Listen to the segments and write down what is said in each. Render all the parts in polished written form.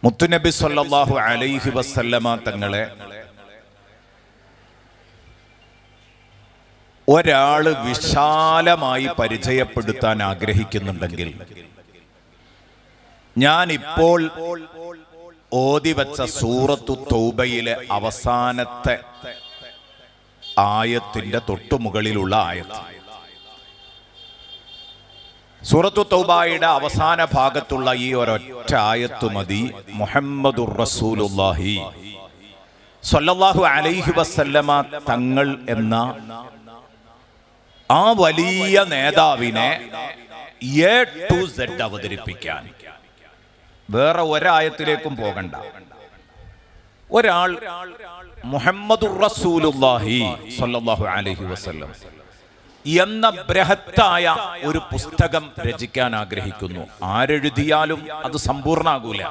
മുത്തുനബി സല്ലല്ലാഹു അലൈഹി വസല്ലമ തങ്ങളെ ഒരാള് വിശാലമായി പരിചയപ്പെടുത്താൻ ആഗ്രഹിക്കുന്നുണ്ടെങ്കിൽ ഞാൻ ഇപ്പോൾ ഓതിവച്ച സൂറത്തു തൗബയിലെ അവസാനത്തെ ആയത്തിന്റെ തൊട്ടുമുകളിലുള്ള ആയത്ത്, സൂറത്തു തൗബയുടെ അവസാന ഭാഗത്തുള്ള ഈ ഒരൊറ്റ ആയത്ത് മതി. മുഹമ്മദുർ റസൂലുള്ളാഹി സ്വല്ലല്ലാഹു അലൈഹി വസല്ലമ തങ്ങൾ എന്ന ആ വലിയ നേതാവിനെ എ ടു സെഡ് അവതരിപ്പിക്കാൻ. വേറെ ഒരായത്തിലേക്കും പോകണ്ട. ഒരാൾ മുഹമ്മദുർ റസൂലുള്ളാഹി സ്വല്ലല്ലാഹു അലൈഹി വസല്ലം എന്ന ബൃഹത്തായ ഒരു പുസ്തകം രചിക്കാൻ ആഗ്രഹിക്കുന്നു. ആരെഴുതിയാലും അത് സമ്പൂർണ്ണാകൂല.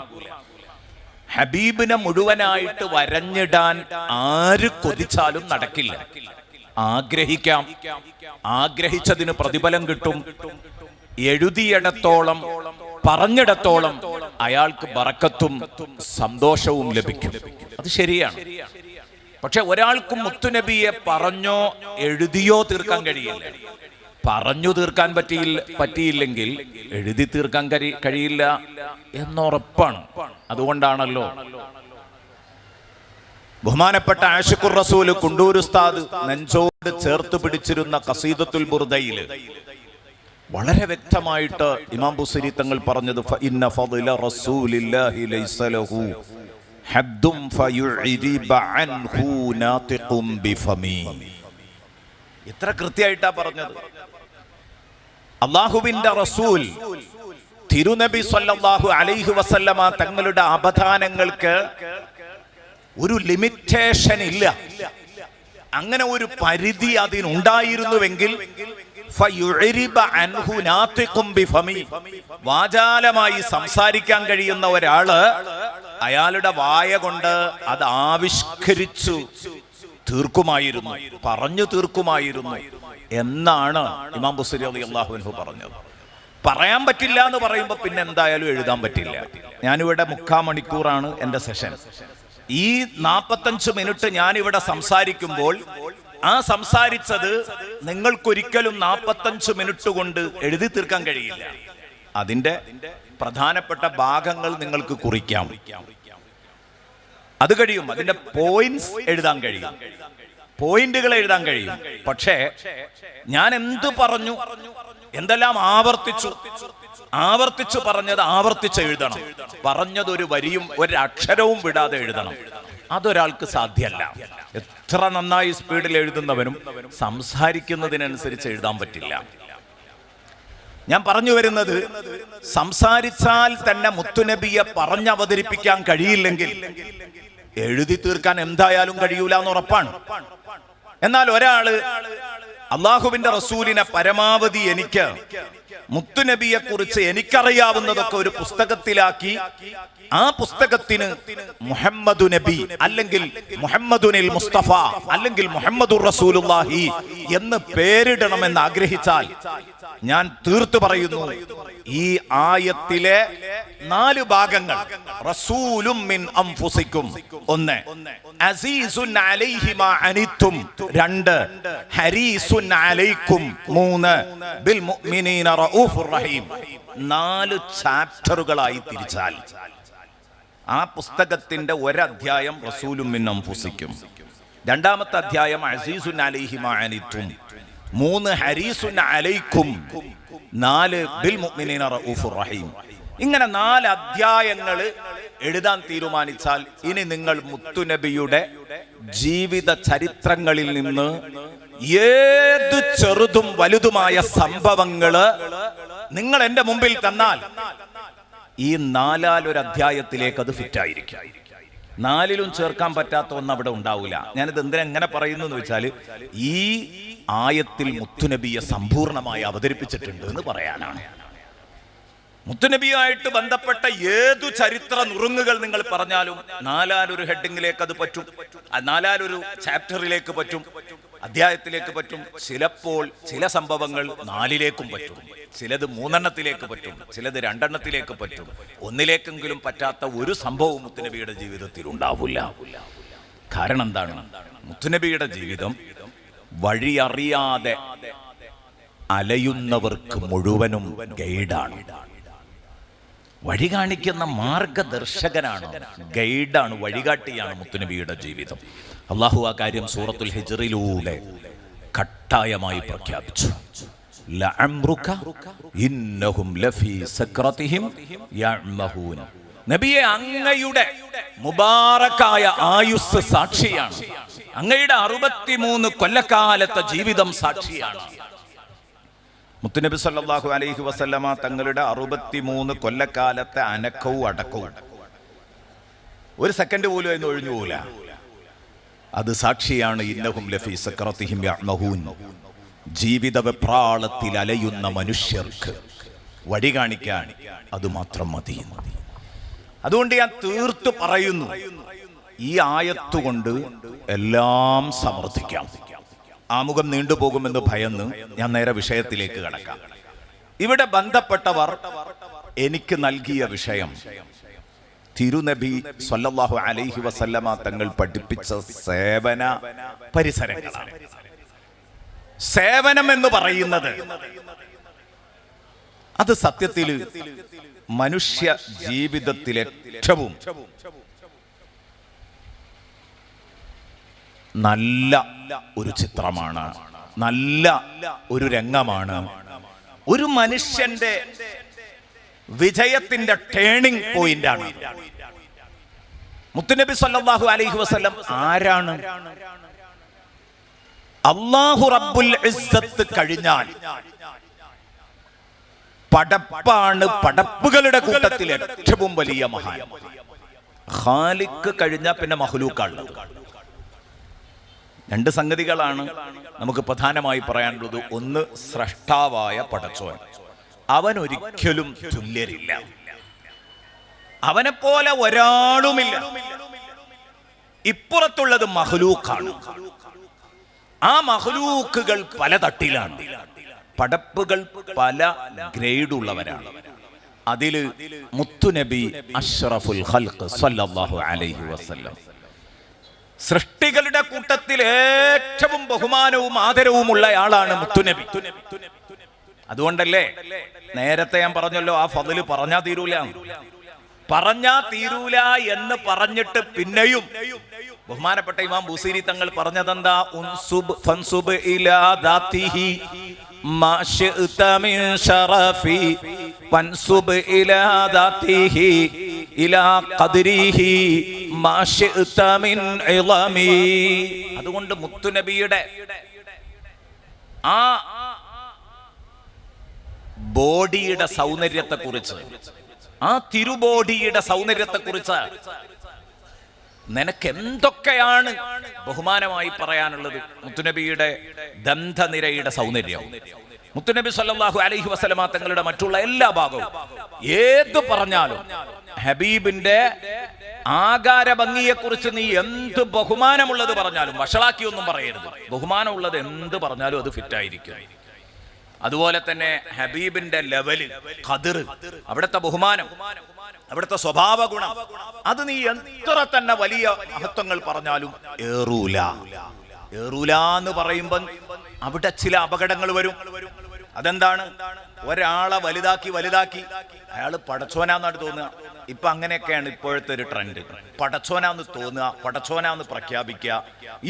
ഹബീബിനെ മുഴുവനായിട്ട് വരഞ്ഞിടാൻ ആര് കൊതിച്ചാലും നടക്കില്ല. ആഗ്രഹിക്കാം, ആഗ്രഹിച്ചതിന് പ്രതിഫലം കിട്ടും. എഴുതിയിടത്തോളം പറഞ്ഞിടത്തോളം അയാൾക്ക് ബറക്കത്തും സന്തോഷവും ലഭിക്കും. അത് ശരിയാണ്. പക്ഷെ ഒരാൾക്കും മുത്തുനബിയെ പറഞ്ഞോ എഴുതിയോ തീർക്കാൻ കഴിയില്ല. പറഞ്ഞു തീർക്കാൻ പറ്റിയില്ലെങ്കിൽ എഴുതി തീർക്കാൻ കഴിയില്ല എന്നുറപ്പാണ്. അതുകൊണ്ടാണല്ലോ ബഹുമാനപ്പെട്ട ആഷിഖുർ റസൂൽ കുണ്ടൂർ ഉസ്താദ് നെഞ്ചോട് ചേർത്ത് പിടിച്ചിരുന്ന ഖസീദത്തുൽ ബുർദയില് വളരെ വ്യക്തമായിട്ട് ഇമാം ബുസരി തങ്ങൾ പറഞ്ഞത്, ഫഇന്ന ഫളല റസൂലില്ലാഹി ലൈസ ലഹു ഹദ്ദും ഫയുഇരിബ അൻഹു നാതിഖും ബിഫമി. എത്ര കൃത്യമായിട്ടാ പറഞ്ഞത്. അല്ലാഹുവിന്റെ റസൂൽ തിരുനബി സ്വല്ലല്ലാഹു അലൈഹി വസല്ലമ തങ്ങളുടെ അപദാനങ്ങൾക്ക് ഒരു ലിമിറ്റേഷൻ ഇല്ല. അങ്ങനെ ഒരു പരിധി അതിനുണ്ടായിരുന്നുവെങ്കിൽ വാചാലമായി സംസാരിക്കാൻ കഴിയുന്ന ഒരാള് അയാളുടെ വായ കൊണ്ട് അത് ആവിഷ്കരിച്ചു തീർക്കുമായിരുന്നു, പറഞ്ഞു തീർക്കുമായിരുന്നു എന്നാണ് ഇമാം ബുസരി റളിയല്ലാഹു അൻഹു പറഞ്ഞത്. പറയാൻ പറ്റില്ല എന്ന് പറയുമ്പോൾ പിന്നെ എന്തായാലും എഴുതാൻ പറ്റില്ല. ഞാനിവിടെ 3/4 മണിക്കൂറാണ് എൻ്റെ സെഷൻ. ഈ 45 മിനിറ്റ് ഞാനിവിടെ സംസാരിക്കുമ്പോൾ ആ സംസാരിച്ചത് നിങ്ങൾക്കൊരിക്കലും 45 മിനിറ്റ് കൊണ്ട് എഴുതി തീർക്കാൻ കഴിയില്ല. അതിന്റെ പ്രധാനപ്പെട്ട ഭാഗങ്ങൾ നിങ്ങൾക്ക് കുറിക്കാം, അത് കഴിയും. അതിന്റെ പോയിന്റ്സ് എഴുതാൻ കഴിയും, പോയിന്റുകൾ എഴുതാൻ കഴിയും. പക്ഷേ ഞാൻ എന്തു പറഞ്ഞു, എന്തെല്ലാം ആവർത്തിച്ചു പറഞ്ഞത് ആവർത്തിച്ച് എഴുതണം. പറഞ്ഞത് ഒരു വരിയും ഒരു അക്ഷരവും വിടാതെ എഴുതണം. അതൊരാൾക്ക് സാധ്യമല്ല. എത്ര നന്നായി സ്പീഡിൽ എഴുതുന്നവനും സംസാരിക്കുന്നതിനനുസരിച്ച് എഴുതാൻ പറ്റില്ല. ഞാൻ പറഞ്ഞു വരുന്നത്, സംസാരിച്ചാൽ തന്നെ മുത്തുനബിയെ പറഞ്ഞവതരിപ്പിക്കാൻ കഴിയില്ലെങ്കിൽ എഴുതി തീർക്കാൻ എന്തായാലും കഴിയൂല എന്ന് ഉറപ്പാണ്. എന്നാൽ ഒരാള് അള്ളാഹുവിന്റെ റസൂലിനെ പരമാവധി എനിക്ക് മുത്തുനബിയെ കുറിച്ച് എനിക്കറിയാവുന്നതൊക്കെ ഒരു പുസ്തകത്തിലാക്കി ആ പുസ്തകത്തിന് മുഹമ്മദു നബി അല്ലെങ്കിൽ മുഹമ്മദുനിൽ മുസ്തഫ അല്ലെങ്കിൽ മുഹമ്മദുർ റസൂലുള്ളാഹി എന്ന് പേരിടണമെന്ന് ആഗ്രഹിച്ചാൽ ഞാൻ തീർത്തു പറയുന്നു, ഈ ആയത്തിലെ 4 ഭാഗങ്ങൾ റസൂലും മിൻ അൻഫുസിക്കും, 1 അസീസുൻ അലൈഹി മാ അനിത്തും, 2 ഹരീസുൻ അലൈക്കും, 3 ബിൽ മുഅ്മിനീന റഊഫുർ റഹീം. 4 ചാപ്റ്ററുകളായി തിരിച്ചാൽ ആ പുസ്തകത്തിന്റെ ഒരധ്യായം റസൂലും മിൻ അൻഫുസിക്കും, 2ാമത്തെ അധ്യായം അസീസുൻ അലൈഹി മാ അനിത്തും, 3 ഹരീസുൻ അലൈക്കും, 4 ബിൽ മുഅ്മിനീന റഊഫുർ റഹീം. ഇങ്ങനെ 4 അധ്യായങ്ങൾ എഴുതാൻ തീരുമാനിച്ചാൽ ഇനി നിങ്ങൾ മുത്തുനബിയുടെ ജീവിത ചരിത്രങ്ങളിൽ നിന്ന് ഏത് ചെറുതും വലുതുമായ സംഭവങ്ങള് നിങ്ങൾ എന്റെ മുമ്പിൽ തന്നാൽ ഈ 4 ഒരു അധ്യായത്തിലേക്ക് അത് ഫിറ്റായിരിക്കും. 4ലും ചേർക്കാൻ പറ്റാത്ത ഒന്നും അവിടെ ഉണ്ടാവില്ല. ഞാനിത് എങ്ങനെ പറയുന്നു എന്ന് വെച്ചാൽ, ഈ ആയത്തിൽ മുത്തുനബിയെ സമ്പൂർണമായി അവതരിപ്പിച്ചിട്ടുണ്ട് എന്ന് പറയാനാണ്. മുത്തുനബിയായിട്ട് ബന്ധപ്പെട്ട ഏതു ചരിത്ര നുറുങ്ങുകൾ നിങ്ങൾ പറഞ്ഞാലും 4 ഹെഡിങ്ങിലേക്ക് അത് പറ്റും, 4 ചാപ്റ്ററിലേക്ക് പറ്റും, അധ്യായത്തിലേക്ക് പറ്റും. ചിലപ്പോൾ ചില സംഭവങ്ങൾ 4ലേക്കും പറ്റും. ചിലത് 3 പറ്റും, ചിലത് 2 പറ്റും. ഒന്നിലേക്കെങ്കിലും പറ്റാത്ത ഒരു സംഭവം മുത്തുനബിയുടെ ജീവിതത്തിൽ ഉണ്ടാവില്ല. കാരണം എന്താണ്? മുത്തുനബിയുടെ ജീവിതം വഴിയറിയാതെ അലയുന്നവർക്ക് മുഴുവനും ഗൈഡാണ്, വഴി കാണിക്കുന്ന മാർഗദർശകനാണ്, ഗൈഡാണ്, വഴികാട്ടിയാണ് മുത്തുനബിയുടെ ജീവിതം. അള്ളാഹു ആ കാര്യം സൂറത്തുൽ ഹിജ്റിലൂടെ കട്ടായമായി പ്രഖ്യാപിച്ചു. ലഅംറുക ഇന്നഹും ലഫീ സക്രതിഹിം യഅമഹൂൻ. നബിയെ, അങ്ങയുടെ മുബാറക്കായ ആയുസ് സാക്ഷിയാണ്, അങ്ങയുടെ 63 കൊല്ലക്കാലത്തെ ജീവിതം സാക്ഷിയാണ്. മുത്തുനബി സല്ലല്ലാഹു അലൈഹി വസല്ലമ തങ്ങളുടെ 63 കൊല്ലക്കാലത്തെ അനക്കവും അടക്കവും ഒരു സെക്കൻഡ് പോലും അതിന് ഒഴിഞ്ഞു പോല. അത് സാക്ഷിയാണ്. ഇന്നഹും ലഫീ സക്രതിഹിം യഅമഹൂൻ. ജീവിത വെപ്രാളത്തിൽ അലയുന്ന മനുഷ്യർക്ക് വഴി കാണിക്കാൻ അത് മാത്രം മതി. അതുകൊണ്ട് ഞാൻ തീർത്തു പറയുന്നു, ഈ ആയത്തുകൊണ്ട് എല്ലാം സമർത്ഥിക്കാം. ആമുഖം നീണ്ടുപോകുമെന്ന് ഭയന്ന് ഞാൻ നേരെ വിഷയത്തിലേക്ക് കടക്കാം. ഇവിടെ ബന്ധപ്പെട്ടവർ എനിക്ക് നൽകിയ വിഷയം തിരുനബി സ്വല്ലല്ലാഹു അലൈഹി വസല്ലമ തങ്ങൾ പഠിപ്പിച്ച സേവന പരിസരങ്ങളാണ്. സേവനം എന്ന് പറയുന്നത് അത് സത്യത്തിൽ മനുഷ്യ ജീവിതത്തിലെ ഏറ്റവും നല്ല ഒരു ചിത്രമാണ്, നല്ല ഒരു രംഗമാണ്. ഒരു മനുഷ്യന്റെ വിജയത്തിന്റെ ടേണിംഗ് പോയിന്റ് ആണ്. മുത്തുനബി സല്ലല്ലാഹു അലൈഹി വസല്ലം ആരാണ്? അല്ലാഹു റബ്ബുൽ ഇസ്സത്ത് കഴിഞ്ഞാൽ പടപ്പാണ്, പടപ്പുകളുടെ കൂട്ടത്തിൽ ഏറ്റവും വലിയ മഹാൻ. ഖാലിഖ് കഴിഞ്ഞാൽ പിന്നെ മഖ്ലൂഖാണ്. 2 സംഗതികളാണ് നമുക്ക് പ്രധാനമായി പറയാനുള്ളത്. ഒന്ന്, സ്രഷ്ടാവായ പടച്ചോൻ, അവൻ ഒരിക്കലും തുല്യരില്ല, അവനെപ്പോലെ ഒരാളുമില്ല. ഇപ്പുറത്തുള്ളത് മഖ്ലൂഖാണ്. ആ മഖ്ലൂഖുകൾ പല തട്ടിലാണ്, പടപ്പുകൾ പല ഗ്രേഡുള്ളവരാണ്. അതില് മുത്തുനബി അഷ്റഫുൽ ഖൽഖ് സ്വല്ലല്ലാഹു അലൈഹി വസല്ലം സൃഷ്ടികളുടെ കൂട്ടത്തിൽ ഏറ്റവും ബഹുമാനവും ആദരവുമുള്ള ആളാണ് മുത്തുനബി. അതുകൊണ്ടല്ലേ നേരത്തെ ഞാൻ പറഞ്ഞല്ലോ, ആ ഫضല് പറഞ്ഞാ തീരൂല എന്ന് പറഞ്ഞിട്ട് പിന്നെയും ബഹുമാനപ്പെട്ട ഇമാം ബുസീരി തങ്ങൾ പറഞ്ഞതെന്താ? ഉൻസുബ് ഫൻസുബ് ഇലാ ദാതിഹി മാ ശിഅത മിൻ ശറഫി ഫൻസുബ് ഇലാ ദാതിഹി ഇലാ ഖദ്രിഹി മാ ശിഅത മിൻ ഇളമി. അതുകൊണ്ട് മുത്തുനബിയുടെ ആ ബോഡിയുടെ സൗന്ദര്യത്തെക്കുറിച്ച്, ആ തിരുബോഡിയുടെ സൗന്ദര്യത്തെക്കുറിച്ച് നിനക്ക് എന്തൊക്കെയാണ് ബഹുമാനമായി പറയാനുള്ളത്? മുത്തുനബിയുടെ ദന്തനിരയുടെ സൗന്ദര്യം, മുത്തുനബി സല്ലല്ലാഹു അലൈഹി വസല്ലമ തങ്ങളുടെ മറ്റുള്ള എല്ലാ ഭാഗവും ഏത് പറഞ്ഞാലും, ഹബീബിന്റെ ആകാര ഭംഗിയെക്കുറിച്ച് നീ എന്ത് ബഹുമാനമുള്ളത് പറഞ്ഞാലും വഷളാക്കിയൊന്നും പറയരുത്. ബഹുമാനമുള്ളത് എന്ത് പറഞ്ഞാലും അത് ഫിറ്റായിരിക്കും. അതുപോലെ തന്നെ ഹബീബിന്റെ ലെവല്, ഖദർ, അവിടുത്തെ ബഹുമാനം, അവിടുത്തെ സ്വഭാവ ഗുണം, അത് നീ എത്ര തന്നെ വലിയ മഹത്വങ്ങൾ പറഞ്ഞാലും ഏറൂല. എന്ന് പറയുമ്പോൾ അവിടെ ചില അപകടങ്ങൾ വരും. അതെന്താണ്? ഒരാളെ വലുതാക്കി അയാൾ പടച്ചോനാന്നാണ് തോന്നുക. ഇപ്പൊ അങ്ങനെയൊക്കെയാണ് ഇപ്പോഴത്തെ ഒരു ട്രെൻഡ്. പടച്ചോനാന്ന് തോന്നുക, പടച്ചോനാന്ന് പ്രഖ്യാപിക്കുക,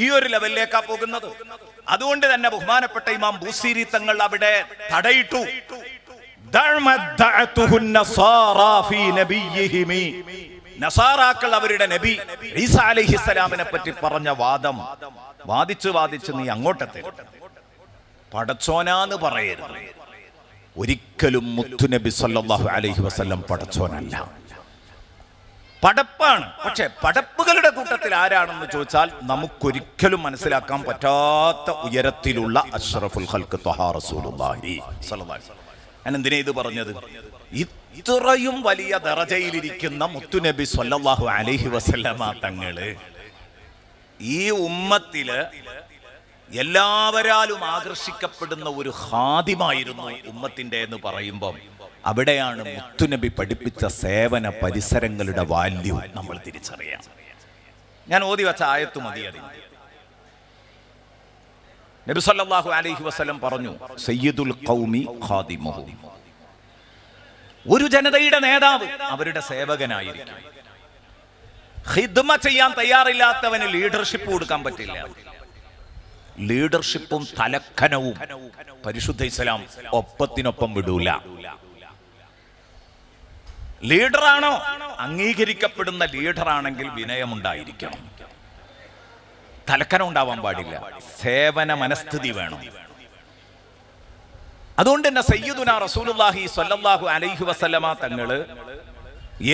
ഈ ഒരു ലെവലിലേക്കാ പോകുന്നത്. അതുകൊണ്ട് തന്നെ ബഹുമാനപ്പെട്ട ഇമാം ബൂസീരി തങ്ങൾ അവിടെ തടയിട്ടു. നസാറാക്കൾ അവരുടെ നബി ഈസാ അലൈഹിസ്സലാമിനെ പറ്റി പറഞ്ഞ വാദിച്ച് നീ അങ്ങോട്ടെത്തി പടച്ചോനാന്ന് പറയരുത്. ഒരിക്കലും മുത്തുനബി സല്ലല്ലാഹു അലൈഹി വസല്ലം പടച്ചോനല്ല, പടപ്പാണ്. പക്ഷെ പടപ്പുകളുടെ കൂട്ടത്തിൽ ആരാണെന്ന് ചോദിച്ചാൽ നമുക്കൊരിക്കലും മനസ്സിലാക്കാൻ പറ്റാത്ത ഉയരത്തിലുള്ള അഷ്റഫുൽ ഖൽഖ് ത്വഹാ റസൂലുള്ളാഹി സ്വല്ലല്ലാഹു അലൈഹി വസല്ലം. ഞാൻ എന്തിനാ ഇത് പറഞ്ഞത്? ഇത്രയും വലിയ ദറജയിലിരിക്കുന്ന മുത്തുനബി സ്വല്ലല്ലാഹു അലൈഹി വസല്ലമ തങ്ങള് ഈ ഉമ്മത്തില് എല്ലാവരാലും ആകർഷിക്കപ്പെടുന്ന ഒരു ഖാദിമായിരുന്നു ഉമ്മത്തിന്റെ എന്ന് പറയുമ്പോൾ അവിടെയാണ് മുത്തുനബി പഠിപ്പിച്ച സേവന പരിസരങ്ങളുടെ വാല്യൂ നമ്മൾ തിരിച്ചറിയാം. ഞാൻ ഓതി വെച്ച ആയത്ത് മതി അതിന്. നബി സല്ലല്ലാഹു അലൈഹി വസല്ലം പറഞ്ഞു, സയ്യിദുൽ ഖൗമി ഖാദിമുഹു. ഒരു ജനതയുടെ നേതാവ് അവരുടെ സേവകനായിരിക്കും. ഖിദ്മ ചെയ്യാൻ തയ്യാറില്ലാത്തവന് ലീഡർഷിപ്പ് കൊടുക്കാൻ പറ്റില്ല. ലീഡർഷിപ്പും തലക്കനവും പരിശുദ്ധ ഇസ്ലാം ഒപ്പത്തിനൊപ്പം വിടൂല. ലീഡറാണോ, അംഗീകരിക്കപ്പെടുന്ന ലീഡറാണെങ്കിൽ വിനയമുണ്ടായിരിക്കണം, തലക്കനം ഉണ്ടാവാൻ പാടില്ല, സേവന മനസ്ഥിതി വേണം. അതുകൊണ്ട് തന്നെ സയ്യിദുനാ റസൂലുള്ളാഹി സ്വല്ലല്ലാഹു അലൈഹി വസല്ലമ തങ്ങള്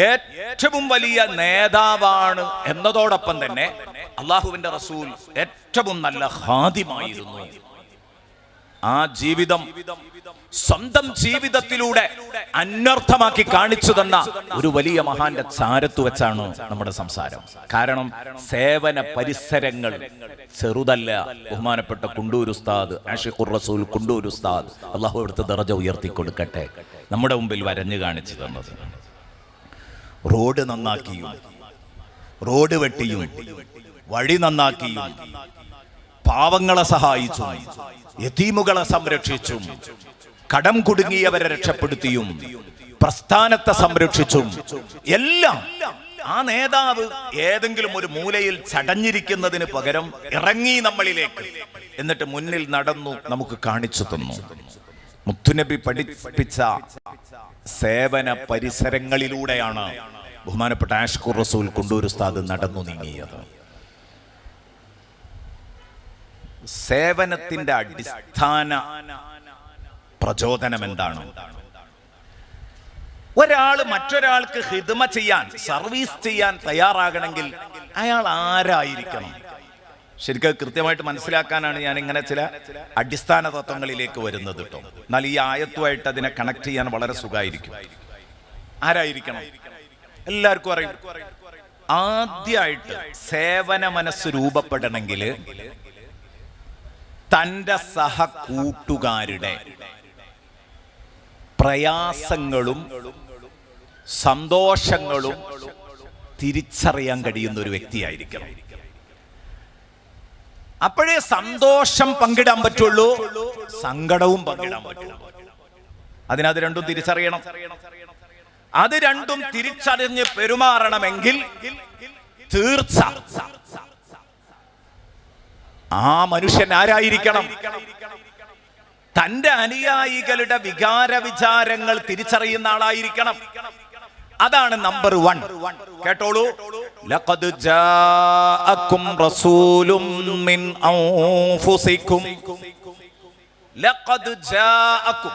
ഏറ്റവും വലിയ നേതാവാണ് എന്നതോടൊപ്പം തന്നെ അള്ളാഹുവിന്റെ റസൂൽ ഏറ്റവും നല്ല ഖാദിമായിരുന്നു. ആ ജീവിതം സ്വന്തം ജീവിതത്തിലൂടെ അന്വർത്ഥമാക്കി കാണിച്ചു തന്ന ഒരു വലിയ മഹാന്റെ ചാരത്ത് വെച്ചാണ് നമ്മുടെ സംസാരം. കാരണം സേവന പരിസരങ്ങൾ ചെറുതല്ല. ബഹുമാനപ്പെട്ട കുണ്ടൂർ ഉസ്താദ് ആഷിഖുർ റസൂൽ കുണ്ടൂർ ഉസ്താദ്, അള്ളാഹു അവിടുത്തെ ദറജ ഉയർത്തി കൊടുക്കട്ടെ, നമ്മുടെ മുമ്പിൽ വരഞ്ഞു കാണിച്ചു തന്നത്. റോഡ് നന്നാക്കിയും റോഡ് വെട്ടിയും വഴി നന്നാക്കിയും പാവങ്ങളെ സഹായിച്ചും യതീമുകളെ സംരക്ഷിച്ചും കടം കുടുങ്ങിയവരെ രക്ഷപ്പെടുത്തിയും പ്രസ്ഥാനത്തെ സംരക്ഷിച്ചും എല്ലാം ആ നേതാവ് ഏതെങ്കിലും ഒരു മൂലയിൽ ചടഞ്ഞിരിക്കുന്നതിന് പകരം ഇറങ്ങി നമ്മളിലേക്ക്, എന്നിട്ട് മുന്നിൽ നടന്നു നമുക്ക് കാണിച്ചു തന്നു. മുത്തുനബി പഠിപ്പിച്ച സേവന പരിസരങ്ങളിലൂടെയാണ് ബഹുമാനപ്പെട്ട ആഷിഖുർ റസൂൽ കുണ്ടൂർ ഉസ്താദ് നടന്നു നീങ്ങിയത്. സേവനത്തിന്റെ അടിസ്ഥാന പ്രചോദനം എന്താണ്? ഒരാൾ മറ്റൊരാൾക്ക് ഖിദ്മ ചെയ്യാൻ, സർവീസ് ചെയ്യാൻ തയ്യാറാകണമെങ്കിൽ അയാൾ ആരായിരിക്കണം? ശരിക്കും കൃത്യമായിട്ട് മനസ്സിലാക്കാനാണ് ഞാൻ ഇങ്ങനെ ചില അടിസ്ഥാന തത്വങ്ങളിലേക്ക് വരുന്നത് കേട്ടോ. എന്നാൽ ഈ ആയത്തുമായിട്ട് അതിനെ കണക്ട് ചെയ്യാൻ വളരെ സുഖമായിരിക്കും. ആരായിരിക്കണം? എല്ലാവർക്കും അറിയും. ആദ്യമായിട്ട് സേവന മനസ്സ് രൂപപ്പെടണമെങ്കിൽ തൻ്റെ സഹകൂട്ടുകാരുടെ പ്രയാസങ്ങളും സന്തോഷങ്ങളും തിരിച്ചറിയാൻ കഴിയുന്ന ഒരു വ്യക്തിയായിരിക്കണം. അപ്പോഴേ സന്തോഷം പങ്കിടാൻ പറ്റുള്ളൂ, സങ്കടവും പങ്കിടാൻ പറ്റുള്ളൂ. അതിനത് രണ്ടും തിരിച്ചറിയണം. അത് രണ്ടും തിരിച്ചറിഞ്ഞ് പെരുമാറണമെങ്കിൽ തീർച്ച ആ മനുഷ്യൻ ആരായിരിക്കണം? തന്റെ അനുയായികളുടെ വികാര വിചാരങ്ങൾ തിരിച്ചറിയുന്ന ആളായിരിക്കണം. അതാണ് നമ്പർ 1. കേട്ടോളൂ, ലഖദ് ജാഅക്കും റസൂലും മിൻ അൻഫുസിക്കും. ലഖദ് ജാഅക്കും.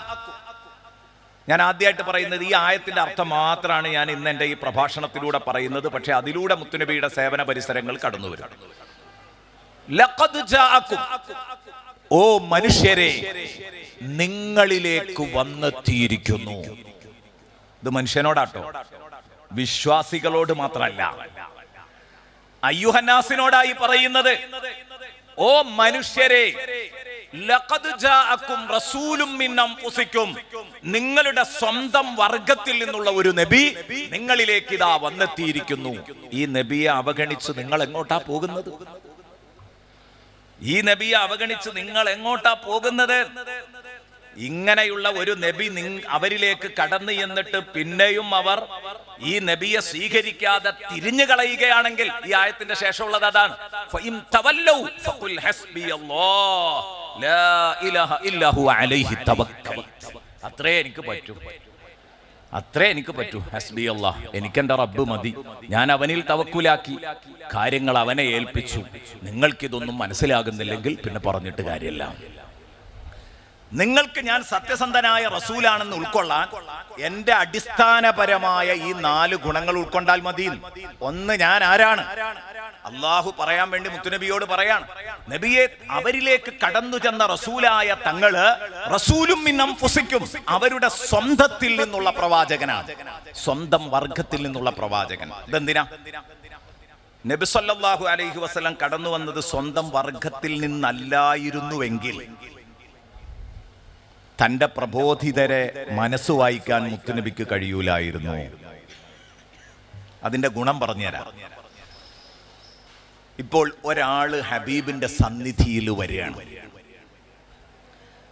ഞാൻ ആദ്യമായിട്ട് പറയുന്നത് ഈ ആയത്തിന്റെ അർത്ഥം മാത്രമാണ് ഞാൻ ഇന്ന് എൻ്റെ ഈ പ്രഭാഷണത്തിലൂടെ പറയുന്നത്. പക്ഷെ അതിലൂടെ മുത്തുനബിയുടെ സേവന പരിസരങ്ങൾ കടന്നു വരും. ലഖദ് ജാഅക്കും, ഓ മനുഷ്യരെ, നിങ്ങളിലേക്ക് വന്നെത്തിയിരിക്കുന്നു. ഇത് മനുഷ്യനോടാട്ടോ, വിശ്വാസികളോട് മാത്രമല്ല, അയ്യുഹന്നാസിനോടായി പറയുന്നത്. ഓ മനുഷ്യരെ, ലഖദ് ജാഅക്കും റസൂലും മിൻ അൻഫുസിക്കും, നിങ്ങളുടെ സ്വന്തം വർഗത്തിൽ നിന്നുള്ള ഒരു നബി നിങ്ങളിലേക്ക് ഇതാ വന്നെത്തിയിരിക്കുന്നു. ഈ നബിയെ അവഗണിച്ച് നിങ്ങൾ എങ്ങോട്ടാ പോകുന്നത്? ഈ നബിയെ അവഗണിച്ച് നിങ്ങൾ എങ്ങോട്ടാ പോകുന്നത്? ഇങ്ങനെയുള്ള ഒരു നബി അവരിലേക്ക് കടന്നു എന്നിട്ട് പിന്നെയും അവർ ഈ നബിയെ സ്വീകരിക്കാതെ തിരിഞ്ഞു കളയുകയാണെങ്കിൽ ഈ ആയത്തിന്റെ ശേഷമുള്ളത് അതാണ്. അത്രേ എനിക്ക് പറ്റൂ, അത്രേ എനിക്ക് പറ്റൂ. ഹസ്ബി അല്ലാഹ്, എനിക്കെന്റെ റബ്ബ് മതി. ഞാൻ അവനിൽ തവക്കുലാക്കി, കാര്യങ്ങൾ അവനെ ഏൽപ്പിച്ചു. നിങ്ങൾക്കിതൊന്നും മനസ്സിലാകുന്നില്ലെങ്കിൽ പിന്നെ പറഞ്ഞിട്ട് കാര്യമില്ല. നിങ്ങൾക്ക് ഞാൻ സത്യസന്ധനായ റസൂലാണെന്ന് ഉൾക്കൊള്ളാൻ എന്റെ അടിസ്ഥാനപരമായ ഈ 4 ഗുണങ്ങൾ ഉൾക്കൊണ്ടാൽ മതി. ഒന്ന്, ഞാൻ ആരാണ്? അള്ളാഹു പറയാൻ വേണ്ടി മുത്തുനബിയോട് പറയാണ്, നബിയെ അവരിലേക്ക് കടന്നു ചെന്ന റസൂലായ തങ്ങള് റസൂലും മിൻ അൻഫുസിക്കും, അവരുടെ സ്വന്തത്തിൽ നിന്നുള്ള പ്രവാചകനാണ്, സ്വന്തം വർഗത്തിൽ നിന്നുള്ള പ്രവാചകൻ. ഇതെന്തിനാ? നബി സല്ലല്ലാഹു അലൈഹി വസല്ലം കടന്നു വന്നത് സ്വന്തം വർഗത്തിൽ നിന്നല്ലായിരുന്നുവെങ്കിൽ തന്റെ പ്രബോധിതരെ മനസ്സ് വായിക്കാൻ മുത്തുനബിക്ക് കഴിയൂലായിരുന്നു. അതിന്റെ ഗുണം പറഞ്ഞുതരാം. ഇപ്പോൾ ഒരാള് ഹബീബിന്റെ സന്നിധിയിൽ വരികയാണ്.